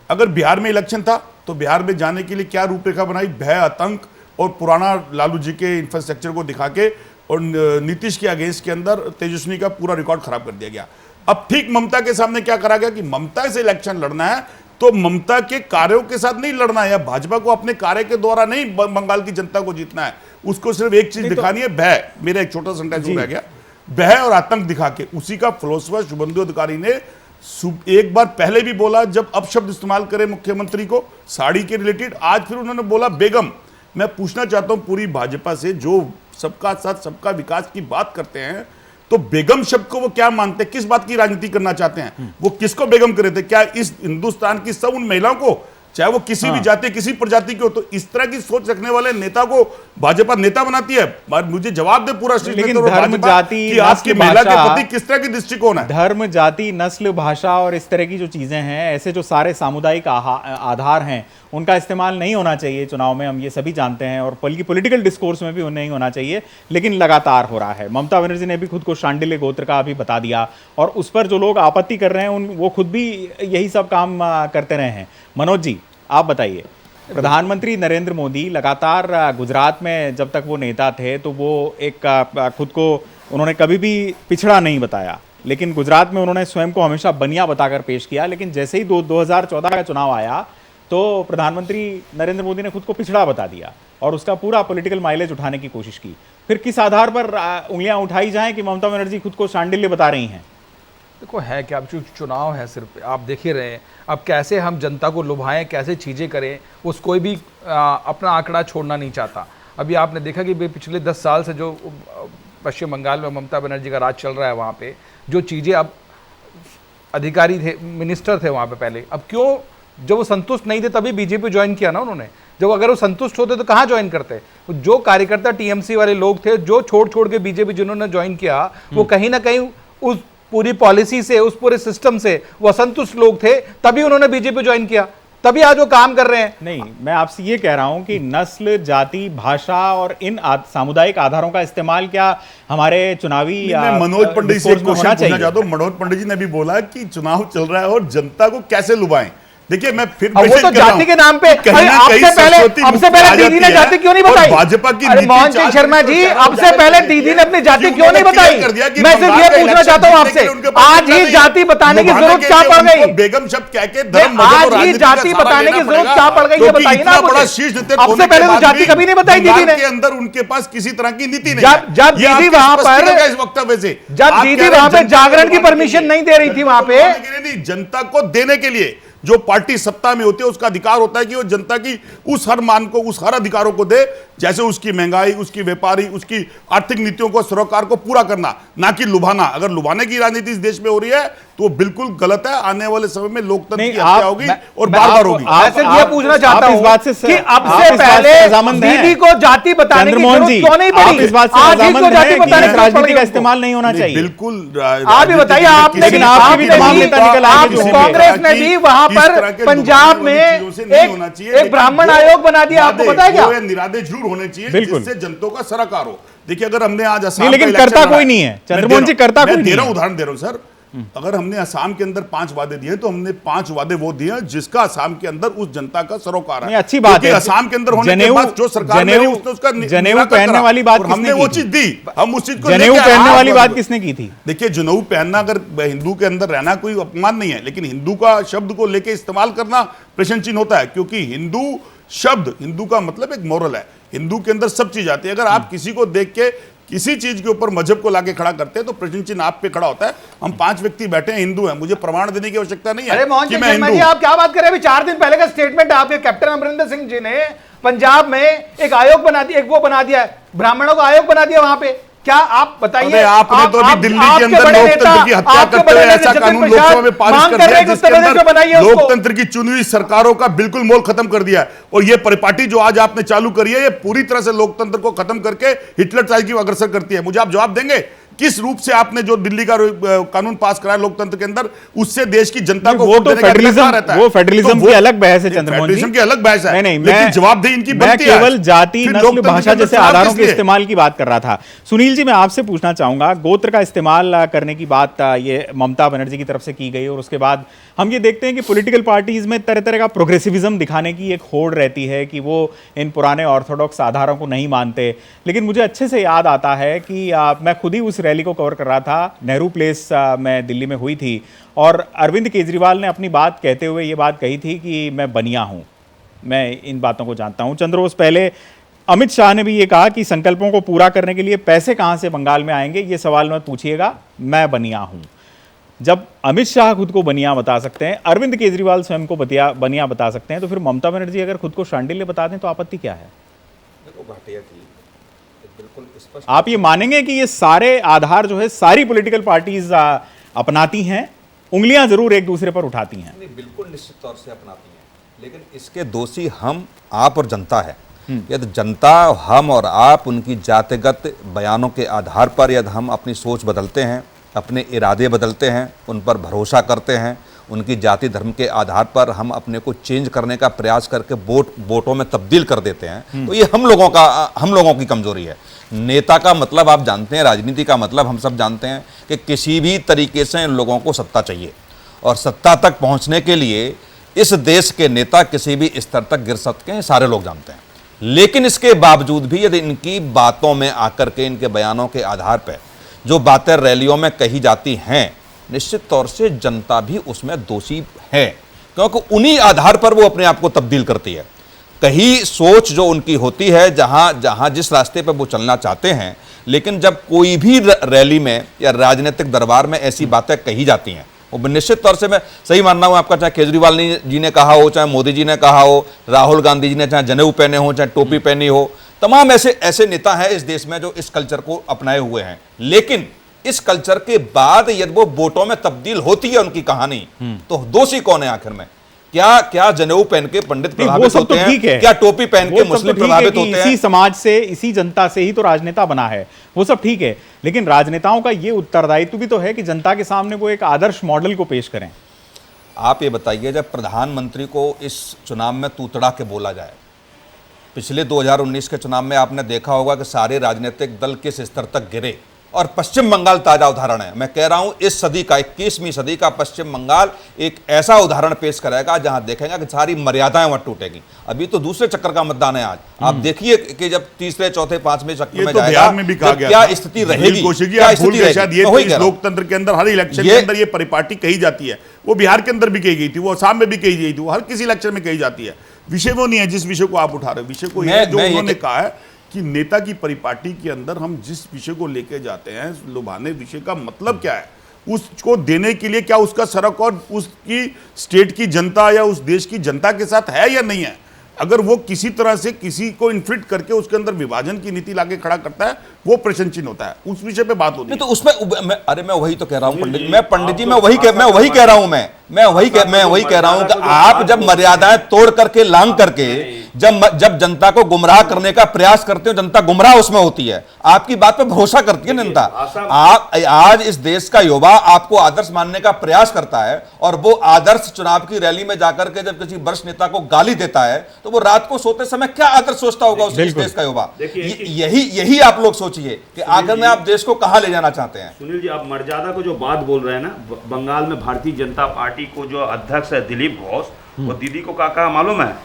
S6: अगर बिहार में इलेक्शन था तो बिहार में जाने के लिए क्या रूपरेखा बनाई, भय, आतंक और पुराना लालू जी के इंफ्रास्ट्रक्चर को दिखा के, और नीतीश के अगेंस्ट के अंदर तेजस्वी का पूरा रिकॉर्ड खराब कर दिया गया। अब ठीक ममता के सामने क्या करा गया कि ममता से इलेक्शन लड़ना है तो ममता के कार्यों के साथ नहीं लड़ना है, या भाजपा को अपने कार्य के द्वारा नहीं बंगाल की जनता को जीतना है, उसको सिर्फ एक चीज दिखानी है, भय। मेरा एक छोटा सेंटेंस रह गया, भय और आतंक दिखा के। उसी का फिलोसफर शुभेंदु अधिकारी ने एक बार पहले भी बोला, जब अपशब्द इस्तेमाल करे मुख्यमंत्री को साड़ी के रिलेटेड, आज फिर उन्होंने बोला बेगम। मैं पूछना चाहता हूं पूरी भाजपा से, जो सबका साथ सबका विकास की बात करते हैं, तो बेगम शब्द को वो क्या मानते हैं, किस बात की राजनीति करना चाहते हैं? वो किसको बेगम करे थे? क्या इस हिंदुस्तान की सब उन महिलाओं को, चाहे वो किसी भी जाति, किसी प्रजाति के हो? तो इस तरह की सोच रखने वाले नेता को भाजपा नेता बनाती है? मुझे जवाब दे पूरा
S3: लेकिन धर्म, जाति,
S6: कि आपकी महिला के प्रति किस तरह की दृष्टिकोण है?
S3: धर्म, जाति, नस्ल, भाषा और इस तरह की जो चीजें हैं, ऐसे जो सारे सामुदायिक आधार हैं, उनका इस्तेमाल नहीं होना चाहिए चुनाव में, हम ये सभी जानते हैं, और बल्कि पॉलिटिकल डिस्कोर्स में भी नहीं होना चाहिए, लेकिन लगातार हो रहा है। ममता बनर्जी ने भी खुद को शांडिल्य गोत्र का अभी बता दिया, और उस पर जो लोग आपत्ति कर रहे हैं वो खुद भी यही सब काम करते रहे हैं। मनोज जी, आप बताइए, प्रधानमंत्री नरेंद्र मोदी लगातार गुजरात में जब तक वो नेता थे तो वो एक खुद को उन्होंने कभी भी पिछड़ा नहीं बताया, लेकिन गुजरात में उन्होंने स्वयं को हमेशा बनिया बताकर पेश किया। लेकिन जैसे ही 2014 का चुनाव आया तो प्रधानमंत्री नरेंद्र मोदी ने खुद को पिछड़ा बता दिया और उसका पूरा पॉलिटिकल माइलेज उठाने की कोशिश की। फिर किस आधार पर उंगलियां उठाई जाएं कि ममता बनर्जी खुद को शांडिल्य बता रही हैं?
S7: देखो, है क्या, अब चुनाव है, सिर्फ आप देख ही रहे हैं। अब कैसे हम जनता को लुभाएं, कैसे चीज़ें करें, उस कोई भी अपना आंकड़ा छोड़ना नहीं चाहता। अभी आपने देखा कि पिछले 10 साल से जो पश्चिम बंगाल में ममता बनर्जी का राज चल रहा है, वहाँ पे जो चीज़ें, अब अधिकारी थे, मिनिस्टर थे वहाँ पे पहले, अब क्यों, जब वो संतुष्ट नहीं थे तभी बीजेपी ज्वाइन किया ना उन्होंने। जब अगर वो संतुष्ट होते तो कहाँ ज्वाइन करते? जो कार्यकर्ता टीएमसी वाले लोग थे, जो छोड़ के बीजेपी जिन्होंने ज्वाइन किया, वो कहीं ना कहीं उस पूरी पॉलिसी से, उस पूरे सिस्टम से वो असंतुष्ट लोग थे, तभी उन्होंने बीजेपी ज्वाइन किया। तभी आज वो काम कर रहे हैं।
S3: नहीं, मैं आपसे ये कह रहा हूं कि नस्ल, जाति, भाषा और इन सामुदायिक आधारों का इस्तेमाल क्या हमारे चुनावी
S6: मैं मनोज पंडित से एक क्वेश्चन पूछना चाहता हूं। मनोज पंडित जी ने भी बोला कि चुनाव चल रहा है और जनता को कैसे लुभाएं। देखिए मैं फिर
S7: वो तो जाति के नाम पे, आपसे पहले दीदी ने जाति क्यों नहीं बताई?
S6: भाजपा की
S7: मोहन सिंह शर्मा जी, आपसे पहले दीदी ने अपनी जाति क्यों नहीं बताई? मैं सिर्फ ये पूछना चाहता हूं आपसे, आज ही जाति बताने की जरूरत क्या पड़ गई?
S6: बेगम शब्द कह के धर्म,
S7: आज ही जाति बताने की जरूरत क्या पड़ गई, ये बताइए ना मुझे। आपसे पहले तो जाति कभी नहीं बताई दीदी ने।
S6: के अंदर उनके पास किसी तरह की नीति नहीं है।
S7: जब दीदी वहां पर,
S6: इस वक्तव्य से
S7: जब दीदी वहां पे जागरण की परमिशन नहीं दे रही थी, वहां पे
S6: जनता को देने के लिए जो पार्टी सत्ता में होती है उसका अधिकार होता है कि वो जनता की उस हर मान को, उस हर अधिकारों को दे, जैसे उसकी महंगाई, उसकी व्यापारी, उसकी आर्थिक नीतियों को, सरोकार को पूरा करना, ना कि लुभाना। अगर लुभाने की राजनीति इस देश में हो रही है तो बिल्कुल गलत है। आने वाले समय में लोकतंत्र की हत्या होगी और बार-बार होगी।
S7: ये पूछना चाहता हूं कि अब से पहले दीदी को जाति बताने की जरूरत क्यों नहीं पड़ी? आज ही को जाति बताने की
S3: राजनीति का इस्तेमाल नहीं होना चाहिए।
S6: बिल्कुल,
S7: आप भी बताइए, आपने भी, कांग्रेस ने भी वहां पर पंजाब में एक ब्राह्मण आयोग बना दिया, आपको पता है क्या?
S6: निरादे जरूर होने चाहिए
S3: बिल्कुल,
S6: जिससे जनता का सरोकार हो। देखिए अगर हमने आज असम,
S3: लेकिन करता कोई नहीं है चंद्रमोहन जी, करता कोई नहीं है।
S6: उदाहरण दे रहा हूं सर, अगर हमने असम के अंदर 5 वादे दिए तो हमने 5 वादे वो दिए जिसका असम के अंदर उस जनता का सरोकार है।
S3: अच्छी बात है,
S6: असम के अंदर होने के बाद जो सरकार ने उसका
S3: जनेऊ पहनने वाली बात
S6: हमने वो चीज दी, हम उस चीज को
S3: जनेऊ पहनने वाली बात किसने की थी?
S6: देखिए जनेऊ पहनना, अगर हिंदू के अंदर रहना कोई अपमान नहीं है, लेकिन हिंदू का शब्द को लेके इस्तेमाल करना प्रश्न चिन्ह होता है, क्योंकि हिंदू शब्द, हिंदू का मतलब एक मोरल है, हिंदू के अंदर सब चीज आती है। अगर आप किसी को देख के किसी चीज के ऊपर मजहब को लाके खड़ा करते हैं तो प्रश्न चिन्ह आप पे खड़ा होता है। हम 5 व्यक्ति बैठे हैं, हिंदू हैं, मुझे प्रमाण देने की आवश्यकता नहीं है।
S7: अरे मोहन सिंह शर्मा जी, आप क्या बात कर रहे हैं? अभी 4 दिन पहले का स्टेटमेंट आपके कैप्टन अमरिंदर सिंह जी ने पंजाब में एक आयोग बना दिया, एक वो बना दिया है, ब्राह्मणों का आयोग बना दिया वहां पे। क्या आप बताइए,
S6: आपने तो अभी दिल्ली के अंदर लोकतंत्र की हत्या करते हुए ऐसा कानून लोकसभा में पारित कर दिया जिसके अंदर लोकतंत्र की चुनी हुई सरकारों का बिल्कुल मोल खत्म कर दिया है। और ये परिपाटी जो आज आपने चालू करी है, ये पूरी तरह से लोकतंत्र को खत्म करके हिटलर टाइप की अग्रसर करती है। मुझे आप जवाब देंगे किस रूप से आपने जो दिल्ली का कानून पास कराया लोकतंत्र के अंदर, उससे देश की जनता को
S3: वो तो फेडरलिज्म की अलग बहस है चंद्रमोहन जी,
S6: की अलग बहस है।
S3: नहीं,
S6: लेकिन जवाबदेही इनकी बनती है।
S3: मैं केवल जाति, नस्ल, भाषा जैसे आधारों के इस्तेमाल की बात कर रहा था। सुनील जी, मैं आपसे पूछना चाहूंगा, गोत्र का इस्तेमाल करने की बात ये ममता बनर्जी की तरफ से की गई और उसके बाद हम ये देखते हैं कि पॉलिटिकल पार्टीज में तरह तरह का प्रोग्रेसिविज्म दिखाने की एक होड़ रहती है कि वो इन पुराने ऑर्थोडॉक्स आधारों को नहीं मानते। लेकिन मुझे अच्छे से याद आता है कि मैं खुद ही उस रैली को कवर कर रहा था, नेहरू प्लेस में दिल्ली में हुई थी, और अरविंद केजरीवाल ने अपनी बात कहते हुए ये बात कही थी कि मैं बनिया हूं, मैं इन बातों को जानता हूं। चंद रोज पहले अमित शाह ने भी ये कहा कि संकल्पों को पूरा करने के लिए पैसे कहां से बंगाल में आएंगे, ये सवाल मत पूछिएगा, मैं बनिया हूं। जब अमित शाह खुद को बनिया बता सकते हैं, अरविंद केजरीवाल स्वयं को बनिया बता सकते हैं, तो फिर ममता बनर्जी अगर खुद को शांडिल्य बता दें तो आपत्ति क्या है? आप ये मानेंगे कि ये सारे आधार जो है सारी पॉलिटिकल पार्टीज अपनाती हैं, उंगलियां जरूर एक दूसरे पर उठाती हैं?
S1: नहीं, बिल्कुल निश्चित तौर से अपनाती हैं, लेकिन इसके दोषी हम, आप और जनता है। यदि जनता, हम और आप उनकी जातिगत बयानों के आधार पर यदि हम अपनी सोच बदलते हैं, अपने इरादे बदलते हैं, उन पर भरोसा करते हैं, उनकी जाति धर्म के आधार पर हम अपने को चेंज करने का प्रयास करके वोटों में तब्दील कर देते हैं, तो ये हम लोगों की कमजोरी है। नेता का मतलब आप जानते हैं, राजनीति का मतलब हम सब जानते हैं कि किसी भी तरीके से इन लोगों को सत्ता चाहिए, और सत्ता तक पहुंचने के लिए इस देश के नेता किसी भी स्तर तक गिर सकते हैं, सारे लोग जानते हैं। लेकिन इसके बावजूद भी यदि इनकी बातों में आकर के, इनके बयानों के आधार पर जो बातें रैलियों में कही जाती हैं, निश्चित तौर से जनता भी उसमें दोषी है, क्योंकि उन्हीं आधार पर वो अपने आप को तब्दील करती है। कहीं सोच जो उनकी होती है, जहां जिस रास्ते पर वो चलना चाहते हैं, लेकिन जब कोई भी रैली में या राजनीतिक दरबार में ऐसी बातें कही जाती हैं, वो निश्चित तौर से मैं सही मानना हूं आपका, चाहे केजरीवाल जी ने कहा हो, चाहे मोदी जी ने कहा हो, राहुल गांधी जी ने चाहे जनेऊ पहने हो, चाहे टोपी पहनी हो, तमाम ऐसे नेता हैं इस देश में जो इस कल्चर को अपनाए हुए हैं। लेकिन इस कल्चर के बाद यदि वो वोटों में तब्दील होती है उनकी कहानी, तो दोषी कौन है आखिर में? क्या जनेऊ पहन के पंडित प्रभावित होते हैं? क्या टोपी पहन के मुस्लिम प्रभावित होते हैं?
S3: इसी समाज से, इसी जनता से ही तो राजनेता बना है, वो सब ठीक है। लेकिन राजनेताओं का ये उत्तरदायित्व भी तो है कि जनता के सामने वो एक आदर्श मॉडल को पेश करें।
S1: आप ये बताइए, जब प्रधानमंत्री को इस चुनाव में तूतड़ा के बोला जाए, पिछले 2019 के चुनाव में आपने देखा होगा कि सारे राजनीतिक दल किस स्तर तक गिरे, और पश्चिम बंगाल ताजा उदाहरण है। मैं कह रहा हूं इस सदी का, 21वीं सदी का पश्चिम बंगाल एक ऐसा उदाहरण पेश करेगा जहां देखेगा कि सारी मर्यादाएं वहां टूटेगी। अभी तो दूसरे चक्कर का मतदान है आज, आप देखिए कि जब तीसरे चौथे पांचवें चक्कर में
S6: तो
S1: जाएगा,
S6: बिहार में भी कहा गया
S1: क्या
S6: था।
S1: स्थिति रहेगी,
S6: कोशिकी
S1: क्या
S6: आप भूल
S1: स्थिति
S6: गए शायद। ये
S1: रहेगी।
S6: तो इस लोकतंत्र के अंदर हर इलेक्शन के अंदर ये परिपाटी कही जाती है। वो बिहार के अंदर भी कही गई थी, वो असम में भी कही गई थी, वो हर किसी इलेक्शन में कही जाती है। विषय वो नहीं है जिस विषय को आप उठा रहे हो। विषय को ये जो उन्होंने कहा है कि नेता की परिपाटी के अंदर हम जिस विषय को लेके जाते हैं, लुभाने विषय का मतलब क्या है, उसको देने के लिए क्या उसका सरक और उसकी स्टेट की जनता या उस देश की जनता के साथ है या नहीं है। अगर वो किसी तरह से किसी को इन्फिल्ट करके उसके अंदर विभाजन की नीति लाके खड़ा करता है, वो प्रश्न चिन्ह होता है। उस विषय पे बात होती है।
S1: तो उसमें मैं वही तो कह रहा हूं पंडित जी, मैं वही कह रहा हूं मैं वही कह रहा हूं कि आप जब मर्यादाएं तोड़ करके, लांग करके जब जनता को गुमराह करने का प्रयास करते हो, जनता गुमराह उसमें होती है, आपकी बात पे भरोसा करती है जनता। आज इस देश का युवा आपको आदर्श मानने का प्रयास करता है, और वो आदर्श चुनाव की रैली में जाकर के जब किसी वरिष्ठ नेता को गाली देता है, तो वो रात को सोते समय क्या आदर्श सोचता होगा उस देश का युवा। यही आप लोग सोचिए कि आखिर में आप देश को कहां ले जाना चाहते हैं।
S5: सुनील जी, आप मर्यादा को जो बात बोल रहे हैं ना, बंगाल में भारतीय जनता पार्टी को जो अध्यक्ष है दिलीप घोष, वो दीदी को क्या कहा मालूम है?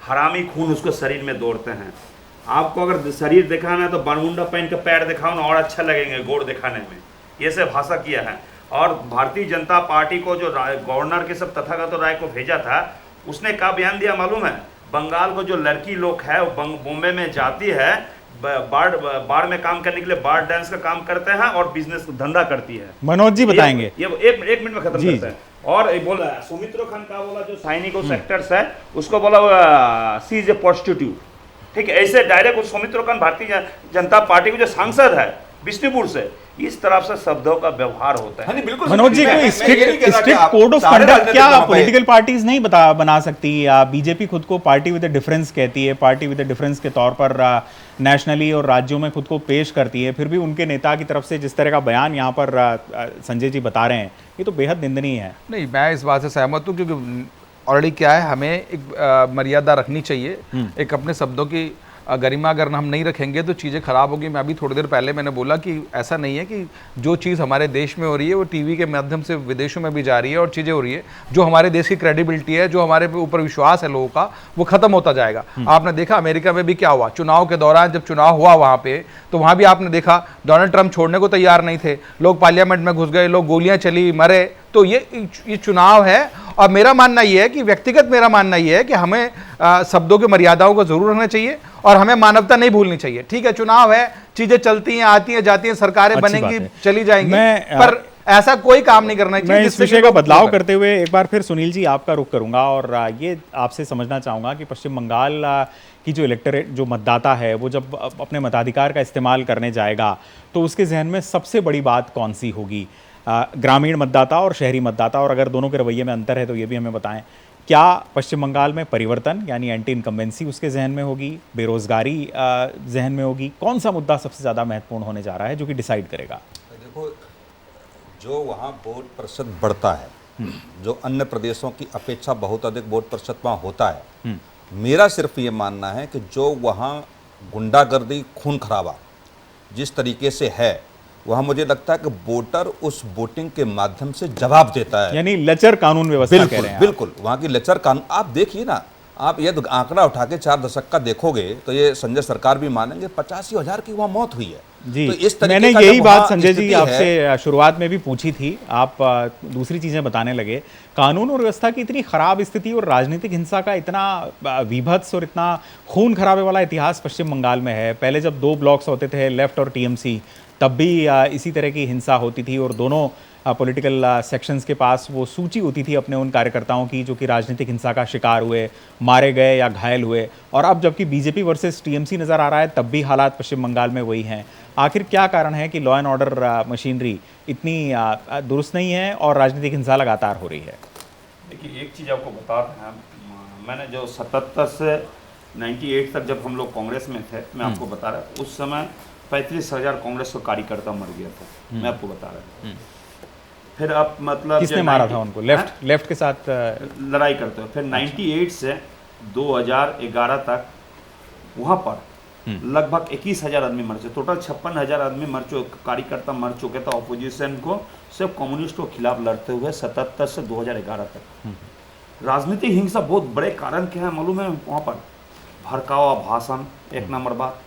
S5: हरामी खून उसको शरीर में दौड़ते हैं। आपको अगर शरीर दिखाना है तो बरमुंडा पहन के पैर दिखाओ ना, और अच्छा लगेंगे गोड़ दिखाने में। ये से भाषा किया है। और भारतीय जनता पार्टी को जो गवर्नर के सब तथागत राय को भेजा था, उसने क्या बयान दिया मालूम है? बंगाल को जो लड़की लोग है वो बॉम्बे में जाती है, बार में काम करने के लिए बार डांस का काम करते हैं और बिजनेस धंधा करती है।
S3: मनोज जी बताएंगे।
S5: ये एक मिनट में खत्म करते हैं। और बोला सुमित्रो खान का बोला जो सैनिक सेक्टर्स है, उसको बोला सी इज ए प्रोस्टिट्यूट। ठीक है, ऐसे डायरेक्ट सुमित्रो खान भारतीय जनता पार्टी के जो सांसद है बिष्णुपुर से, इस तरह से शब्दों का व्यवहार होता है।
S1: बिल्कुल
S3: मनोज जी, कोई स्ट्रिक्ट कोड ऑफ कंडक्ट क्या पॉलिटिकल पार्टीज नहीं बना सकती? या बीजेपी खुद को पार्टी विद डिफरेंस कहती है, पार्टी विद डिफरेंस के तौर पर नेशनली और राज्यों में खुद को पेश करती है, फिर भी उनके नेता की तरफ से जिस तरह का बयान यहाँ पर संजय जी बता रहे हैं, ये तो बेहद निंदनीय है।
S7: नहीं, मैं इस बात से सहमत हूँ, क्योंकि ऑलरेडी क्या है, हमें एक मर्यादा रखनी चाहिए। एक अपने शब्दों की गरिमा अगर हम नहीं रखेंगे तो चीज़ें ख़राब होगी। मैं अभी थोड़ी देर पहले मैंने बोला कि ऐसा नहीं है कि जो चीज़ हमारे देश में हो रही है वो टीवी के माध्यम से विदेशों में भी जा रही है और चीज़ें हो रही है। जो हमारे देश की क्रेडिबिलिटी है, जो हमारे ऊपर विश्वास है लोगों का, वो ख़त्म होता जाएगा। आपने देखा अमेरिका में भी क्या हुआ, चुनाव के दौरान जब चुनाव हुआ वहाँ पे, तो वहाँ भी आपने देखा डोनाल्ड ट्रंप छोड़ने को तैयार नहीं थे, लोग पार्लियामेंट में घुस गए, लोग गोलियाँ चली, मरे। तो ये चुनाव है। और मेरा मानना ये है कि व्यक्तिगत मेरा मानना ये है कि हमें शब्दों की मर्यादाओं को जरूर रखना चाहिए और हमें मानवता नहीं भूलनी चाहिए। ठीक है, चुनाव है, चीजें चलती हैं, आती हैं, जाती हैं, सरकारें बनेंगी, चली जाएंगी, पर ऐसा कोई काम नहीं करना चाहिए।
S3: मैं इस विषय का बदलाव करते हुए एक बार फिर सुनील जी आपका रुख करूंगा और ये आपसे समझना चाहूंगा कि पश्चिम बंगाल की जो इलेक्टोरेट, जो मतदाता है, वो जब अपने मताधिकार का इस्तेमाल करने जाएगा तो उसके जहन में सबसे बड़ी बात कौन सी होगी? ग्रामीण मतदाता और शहरी मतदाता, और अगर दोनों के रवैये में अंतर है तो ये भी हमें बताएं। क्या पश्चिम बंगाल में परिवर्तन यानी एंटी इनकम्बेंसी उसके जहन में होगी, बेरोजगारी जहन में होगी? कौन सा मुद्दा सबसे ज़्यादा महत्वपूर्ण होने जा रहा है जो कि डिसाइड करेगा?
S1: देखो, जो वहाँ वोट प्रतिशत बढ़ता है, जो अन्य प्रदेशों की अपेक्षा बहुत अधिक वोट प्रतिशत वहाँ होता है, मेरा सिर्फ ये मानना है कि जो वहाँ गुंडागर्दी, खून खराबा जिस तरीके से है, वहाँ मुझे लगता है कि वोटर उस वोटिंग के माध्यम से जवाब देता है।
S3: यानी लचर कानून व्यवस्था कह रहे हैं।
S1: बिल्कुल, वहाँ की लचर कानून आप देखिए ना, आप ये आंकड़ा उठा के 4 दशक का देखोगे तो ये संजय सरकार भी मानेंगे, 85,000 की वहाँ मौत हुई है
S3: जी।
S1: तो इस
S3: मैंने यही बात संजय जी आपसे शुरुआत में भी पूछी थी, आप दूसरी चीजें बताने लगे। कानून और व्यवस्था की इतनी खराब स्थिति और राजनीतिक हिंसा का इतना विभत्स और इतना खून खराबे वाला इतिहास पश्चिम बंगाल में है। पहले जब 2 ब्लॉक्स होते थे, लेफ्ट और टीएमसी, तब भी इसी तरह की हिंसा होती थी और दोनों पॉलिटिकल सेक्शंस के पास वो सूची होती थी अपने उन कार्यकर्ताओं की जो कि राजनीतिक हिंसा का शिकार हुए, मारे गए या घायल हुए। और अब जबकि बीजेपी वर्सेस टीएमसी नज़र आ रहा है, तब भी हालात पश्चिम बंगाल में वही हैं। आखिर क्या कारण है कि लॉ एंड ऑर्डर मशीनरी इतनी दुरुस्त नहीं है और राजनीतिक हिंसा लगातार हो रही है?
S5: देखिए, एक चीज़ आपको बता रहे हैं, मैंने जो 77 से 98 तक जब हम लोग कांग्रेस में थे, मैं आपको बता रहा हूँ, उस समय 35,000 कांग्रेस का कार्यकर्ता मर गया था। मैं आपको बता रहा हूँ। फिर आप मतलब
S3: किसने मारा था उनको? लेफ्ट के साथ
S5: लड़ाई करते हो। फिर 98 से 2011 तक वहाँ पर लगभग 21,000 आदमी मर चुके, टोटल 56,000 आदमी मर चुके, कार्यकर्ता मर चुके थे ऑपोजिशन को, सिर्फ कम्युनिस्ट के खिलाफ लड़ते हुए 77 से 2011 तक। राजनीतिक हिंसा बहुत बड़े कारण क्या है मालूम है? वहाँ पर भड़कावा भाषण एक नंबर बात,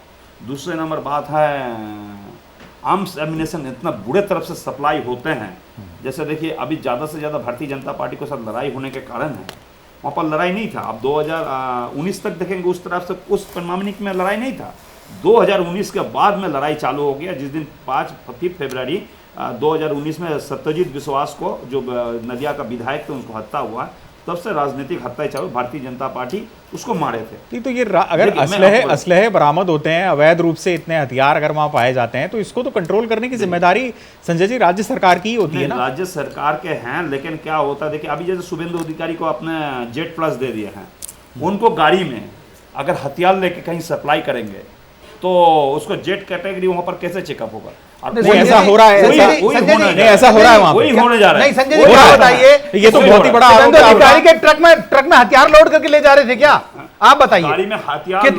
S5: दूसरे नंबर बात है आर्म्स एमिनेशन इतना बुरे तरफ से सप्लाई होते हैं। जैसे देखिए अभी ज़्यादा से ज़्यादा भारतीय जनता पार्टी के साथ लड़ाई होने के कारण है, वहाँ पर लड़ाई नहीं था। अब 2019 तक देखेंगे उस तरफ से उस पैमानिक में लड़ाई नहीं था। 2019 के बाद में लड़ाई चालू हो गया, जिस दिन 5 फरवरी 2019 में सत्यजीत विश्वास को जो नदिया का विधायक थे उनको हत्या हुआ, तब से राजनीतिक हत्या चालू, भारतीय जनता पार्टी उसको मारे थे।
S3: नहीं तो ये अगर असलहे बरामद होते हैं, अवैध रूप से इतने हथियार अगर वहां पाए जाते हैं, तो इसको तो कंट्रोल करने की जिम्मेदारी संजय जी राज्य सरकार की ही होती है ना?
S5: राज्य सरकार के हैं, लेकिन क्या होता है देखिए अभी जैसे शुभेंदु अधिकारी को अपने जेट प्लस दे दिए हैं, उनको गाड़ी में अगर हथियार लेके कहीं सप्लाई करेंगे तो उसको जेट कैटेगरी वहां पर कैसे चेकअप होगा?
S3: ऐसा हो रहा है, ऐसा हो रहा है,
S5: वही होने जा रहा है।
S7: नहीं संजय जी क्या बताइए,
S3: ये तो बहुत ही बड़ा आरोप है।
S7: अधिकारी के ट्रक में हथियार लोड करके ले जा रहे थे क्या? आप बताइए,
S5: गाड़ी में हथियार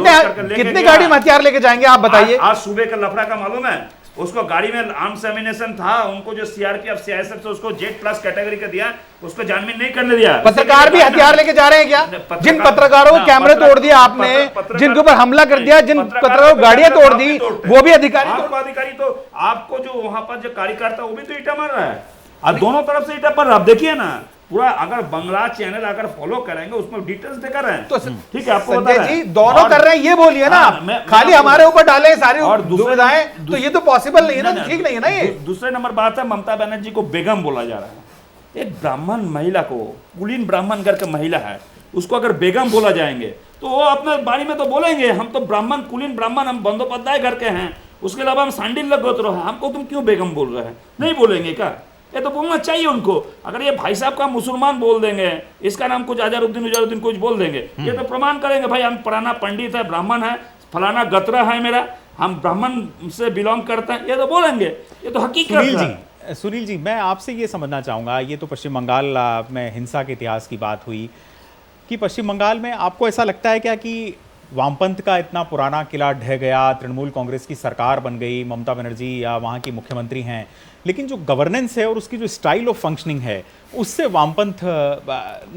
S7: कितने गाड़ी में हथियार लेके जाएंगे आप बताइए?
S5: आज सुबह का लफड़ा का मालूम है, उसको गाड़ी में आर्म्स एमिनेशन था, उनको जो सीआरपीएफ सीआईएसएफ से उसको जेट प्लस कैटेगरी का दिया, उसको जामीन नहीं करने दिया।
S7: पत्रकार भी हथियार लेके जा रहे हैं क्या? जिन पत्रकारों को कैमरे तोड़ दिया आपने, जिनके ऊपर हमला कर दिया, जिन पत्रकारों को गाड़ियां तोड़ दी, वो भी अधिकारी
S5: तो आपको जो वहां पर जो कार्यकर्ता वो भी तो ईटा मार रहा है, और दोनों तरफ से ईटा पर। आप देखिए ना पूरा, अगर बंगला चैनल अगर फॉलो करेंगे उसमें डिटेल्स देकर रहे हैं, तो ठीक है आपको
S7: संजय जी दोनों कर रहे हैं ये बोलिए ना, खाली हमारे ऊपर डाले सारी
S5: और
S7: दुविधाएं, तो ये तो पॉसिबल नहीं है ना, ठीक नहीं है ना ये।
S5: दूसरे नंबर बात है, ममता बनर्जी को बेगम बोला जा रहा है। एक ब्राह्मण महिला को, कुलीन ब्राह्मण घर का महिला है, उसको अगर बेगम बोला जाएंगे तो वो अपने बारे में तो बोलेंगे हम तो ब्राह्मण, कुलीन ब्राह्मण, हम बंदोपाध्याय घर के हैं, उसके अलावा हम सांडिल गोत्र है, हमको तुम क्यों बेगम बोल रहे हैं? नहीं बोलेंगे क्या? ये तो बोलना चाहिए उनको। अगर ये भाई साहब का मुसलमान बोल देंगे, इसका नाम कुछ अजहरुद्दीन कुछ बोल देंगे, ये तो प्रमाण करेंगे भाई हम पुराना पंडित है, ब्राह्मण है, फलाना गतरा है मेरा, हम ब्राह्मण से बिलोंग करते हैं, ये तो बोलेंगे, ये तो हकीकत है।
S3: सुनील जी मैं आपसे ये समझना चाहूँगा, ये तो पश्चिम बंगाल में हिंसा के इतिहास की बात हुई कि पश्चिम बंगाल में आपको ऐसा लगता है क्या कि वामपंथ का इतना पुराना किला ढह गया, तृणमूल कांग्रेस की सरकार बन गई, ममता बनर्जी या वहाँ की मुख्यमंत्री हैं, लेकिन जो गवर्नेंस है और उसकी जो स्टाइल ऑफ फंक्शनिंग है उससे वामपंथ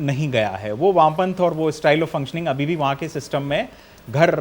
S3: नहीं गया है? वो वामपंथ और वो स्टाइल ऑफ फंक्शनिंग अभी भी वहाँ के सिस्टम में घर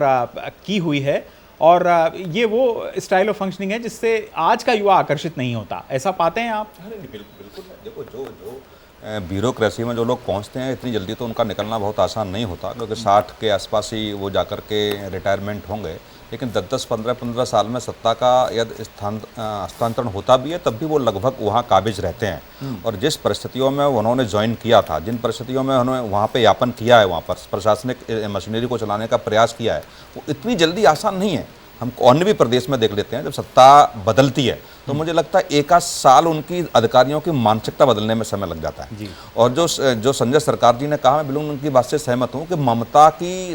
S3: की हुई है, और ये वो स्टाइल ऑफ फंक्शनिंग है जिससे आज का युवा आकर्षित नहीं होता, ऐसा पाते हैं आप?
S1: बिल्कुल। देखो जो ब्यूरोक्रेसी में जो लोग पहुंचते हैं इतनी जल्दी तो उनका निकलना बहुत आसान नहीं होता, क्योंकि 60 के आसपास ही वो जाकर के रिटायरमेंट होंगे, लेकिन 10-10, 15-15 साल में सत्ता का यदि हस्तांतरण होता भी है तब भी वो लगभग वहाँ काबिज रहते हैं। और जिस परिस्थितियों में उन्होंने ज्वाइन किया था, जिन परिस्थितियों में उन्होंने वहाँ पे यापन किया है, वहाँ पर प्रशासनिक मशीनरी को चलाने का प्रयास किया है, वो इतनी जल्दी आसान नहीं है। हम अन्य भी प्रदेश में देख लेते हैं, जब सत्ता बदलती है तो मुझे लगता है 1 साल उनकी अधिकारियों की मानसिकता बदलने में समय लग जाता है। और जो संजय सरकार जी ने कहा, मैं बिल्कुल उनकी बात से सहमत हूँ कि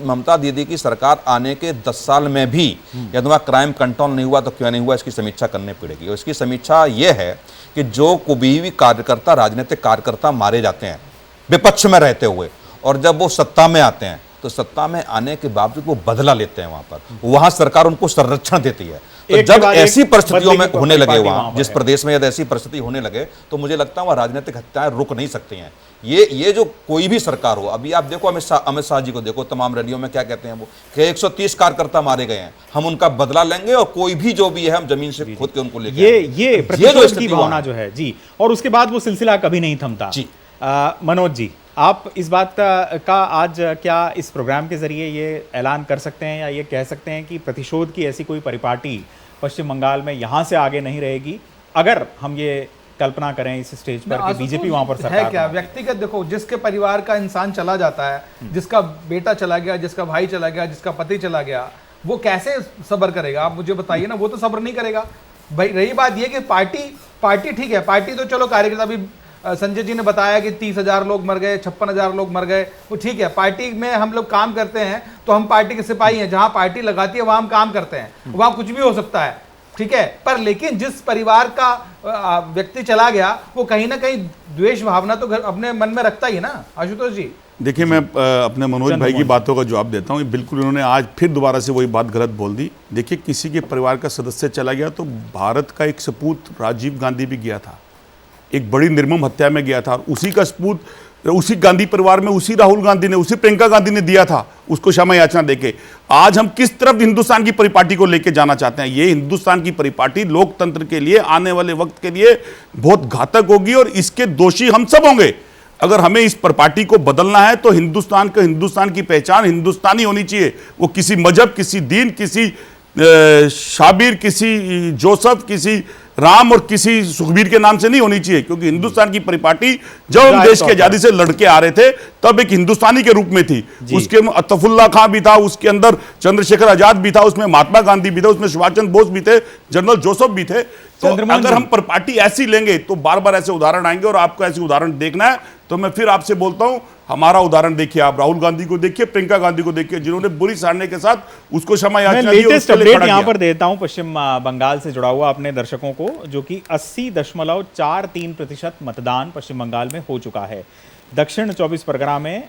S1: ममता दीदी की सरकार आने के 10 साल में भी यदि वहाँ क्राइम कंट्रोल नहीं हुआ तो क्यों नहीं हुआ, इसकी समीक्षा करनी पड़ेगी। और इसकी समीक्षा ये है कि जो कोई भी कार्यकर्ता, राजनीतिक कार्यकर्ता मारे जाते हैं विपक्ष में रहते हुए, और जब वो सत्ता में आते हैं तो सत्ता में आने के बावजूद वो बदला लेते हैं, वहां सरकार उनको संरक्षण देती है। तो जब ऐसी परिस्थितियों में होने लगे, वहां जिस प्रदेश में यदि ऐसी परिस्थिति होने लगे तो मुझे लगता है वह राजनीतिक हत्याएं रुक नहीं सकती हैं। ये जो कोई भी सरकार हो, अभी आप देखो अमित शाह जी को देखो, तमाम रैलियों में क्या कहते हैं वो कि 130 कार्यकर्ता मारे गए हैं, हम उनका बदला लेंगे और कोई भी जो भी है हम जमीन से खोद के उनको लेंगे।
S3: ये प्रतिशोध की भावना जो है जी, और उसके बाद वो सिलसिला कभी नहीं थमता जी। मनोज जी, आप इस बात का आज क्या इस प्रोग्राम के जरिए ये ऐलान कर सकते हैं या ये कह सकते हैं कि प्रतिशोध की ऐसी कोई परिपाटी पश्चिम बंगाल में यहाँ से आगे नहीं रहेगी, अगर हम ये कल्पना करें इस स्टेज पर कि बीजेपी वहाँ पर सरकार
S7: है क्या? व्यक्तिगत देखो, जिसके परिवार का इंसान चला जाता है, जिसका बेटा चला गया, जिसका भाई चला गया, जिसका पति चला गया, वो कैसे सब्र करेगा? आप मुझे बताइए ना, वो तो सब्र नहीं करेगा भाई। रही बात ये कि पार्टी ठीक है, पार्टी तो चलो कार्यकर्ता, अभी संजय जी ने बताया कि 30,000 लोग मर गए, 56,000 लोग मर गए, वो ठीक है, पार्टी में हम लोग काम करते हैं तो हम पार्टी के सिपाही हैं, जहां पार्टी लगाती है वहां हम काम करते हैं, वहां कुछ भी हो सकता है। ठीक है, पर लेकिन जिस परिवार का व्यक्ति चला गया वो कहीं ना कहीं द्वेष भावना तो अपने मन में रखता ही है ना आशुतोष जी।
S6: देखिए, मैं अपने मनोज भाई की बातों का जवाब देता हूँ। बिल्कुल उन्होंने आज फिर दोबारा से वही बात गलत बोल दी। देखिए, किसी के परिवार का सदस्य चला गया तो भारत का एक सपूत राजीव गांधी भी गया था, एक बड़ी निर्मम हत्या में गया था, और उसी का सपूत उसी गांधी परिवार में उसी राहुल गांधी ने, उसी प्रियंका गांधी ने दिया था उसको क्षमा याचना देके। आज हम किस तरफ हिंदुस्तान की परिपाटी को लेके जाना चाहते हैं? ये हिंदुस्तान की परिपाटी लोकतंत्र के लिए, आने वाले वक्त के लिए बहुत घातक होगी और इसके दोषी हम सब होंगे। अगर हमें इस परिपाटी को बदलना है तो हिंदुस्तान की पहचान हिंदुस्तानी होनी चाहिए। वो किसी मजहब, किसी दीन, किसी शाबिर, किसी जोसफ, किसी राम और किसी सुखबीर के नाम से नहीं होनी चाहिए, क्योंकि हिंदुस्तान की परिपाटी जब हम देश की आजादी से लड़के आ रहे थे तब एक हिंदुस्तानी के रूप में थी। उसके अतफुल्ला खां भी था, उसके अंदर चंद्रशेखर आजाद भी था, उसमें महात्मा गांधी भी थे, उसमें सुभाष चंद्र बोस भी थे, जनरल जोसेफ भी थे। तो अगर हम परिपाटी ऐसी लेंगे तो बार बार ऐसे उदाहरण आएंगे, और आपको ऐसे उदाहरण देखना है तो मैं फिर आपसे बोलता हूं, हमारा उदाहरण देखिए, आप राहुल गांधी को देखिए, प्रियंका गांधी को देखिए, जिन्होंने बुरी सारणी के साथ उसको क्षमा याचना दी।
S3: लेटेस्ट अपडेट यहां पर देता हूं पश्चिम बंगाल से जुड़ा हुआ अपने दर्शकों को, जो कि 80.43% मतदान पश्चिम बंगाल में हो चुका है। दक्षिण 24 परगना में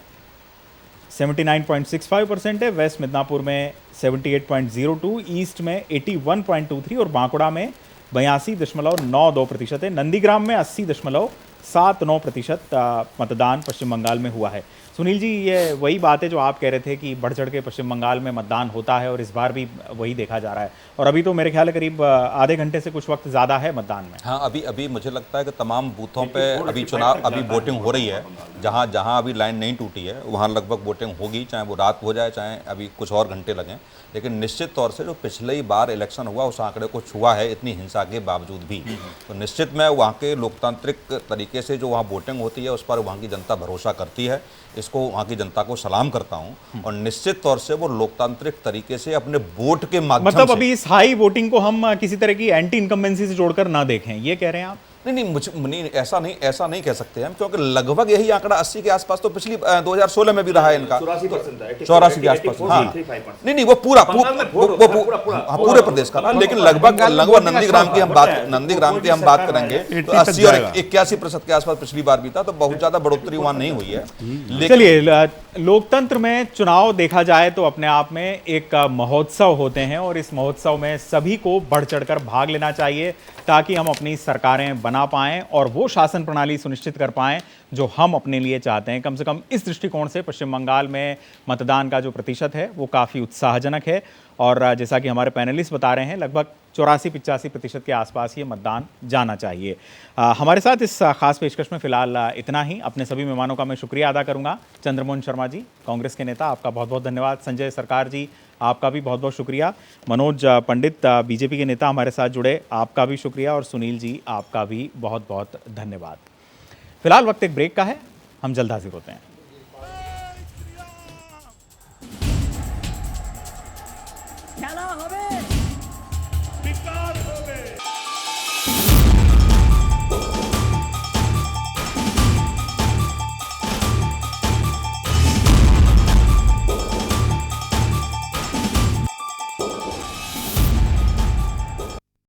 S3: 79.65% है, वेस्ट मिदनापुर में 78.02, ईस्ट में 81.23 और बांकुड़ा में 82.92% है। नंदीग्राम में 80.79% मतदान पश्चिम बंगाल में हुआ है। सुनील जी, ये वही बात है जो आप कह रहे थे कि बढ़ चढ़ के पश्चिम बंगाल में मतदान होता है और इस बार भी वही देखा जा रहा है, और अभी तो मेरे ख्याल है करीब आधे घंटे से कुछ वक्त ज़्यादा है मतदान में।
S1: हाँ, अभी मुझे लगता है कि तमाम बूथों पे अभी वोटिंग हो रही है। जहाँ अभी लाइन नहीं टूटी है वहाँ लगभग वोटिंग होगी, चाहे वो रात हो जाए, चाहे अभी कुछ और घंटे लगें। लेकिन निश्चित तौर से जो पिछली बार इलेक्शन हुआ उस आंकड़े को छुआ है, इतनी हिंसा के बावजूद भी। तो निश्चित में वहाँ के लोकतांत्रिक तरीके से जो वहाँ वोटिंग होती है उस पर वहाँ की जनता भरोसा करती है। इसको वहाँ की जनता को सलाम करता हूँ, और निश्चित तौर से वो लोकतांत्रिक तरीके से अपने वोट के माध्यम से,
S3: मतलब अभी इस हाई वोटिंग को हम किसी तरह की एंटी इनकम्बेंसी से जोड़कर ना देखें, ये कह रहे हैं आप?
S1: नहीं, ऐसा नहीं कह सकते हम, क्योंकि लगभग यही आंकड़ा 80 के आसपास तो पिछली 2016 में भी रहा है इनका, 84 के आसपास। हाँ, नहीं, वो पूरे प्रदेश का ना, लेकिन लगभग नंदीग्राम की हम बात करेंगे तो 80 और 81% के आसपास पिछली बार भी था, तो बहुत ज्यादा बढ़ोतरी वहां नहीं हुई है।
S3: चलिए, लोकतंत्र में चुनाव देखा जाए तो अपने आप में एक महोत्सव होते हैं, और इस महोत्सव में सभी को बढ़ चढ़कर भाग लेना चाहिए ताकि हम अपनी सरकारें बना पाएं और वो शासन प्रणाली सुनिश्चित कर पाएं जो हम अपने लिए चाहते हैं। कम से कम इस दृष्टिकोण से पश्चिम बंगाल में मतदान का जो प्रतिशत है वो काफ़ी उत्साहजनक है, और जैसा कि हमारे पैनलिस्ट बता रहे हैं लगभग 84-85% के आसपास ये मतदान जाना चाहिए। हमारे साथ इस खास पेशकश में फिलहाल इतना ही। अपने सभी मेहमानों का मैं शुक्रिया अदा करूंगा। चंद्रमोहन शर्मा जी, कांग्रेस के नेता, आपका बहुत बहुत धन्यवाद। संजय सरकार जी, आपका भी बहुत बहुत शुक्रिया। मनोज पंडित, बीजेपी के नेता, हमारे साथ जुड़े, आपका भी शुक्रिया। और सुनील जी, आपका भी बहुत बहुत धन्यवाद। फिलहाल वक्त एक ब्रेक का है, हम जल्द हाजिर होते हैं।
S4: খেলা হবে।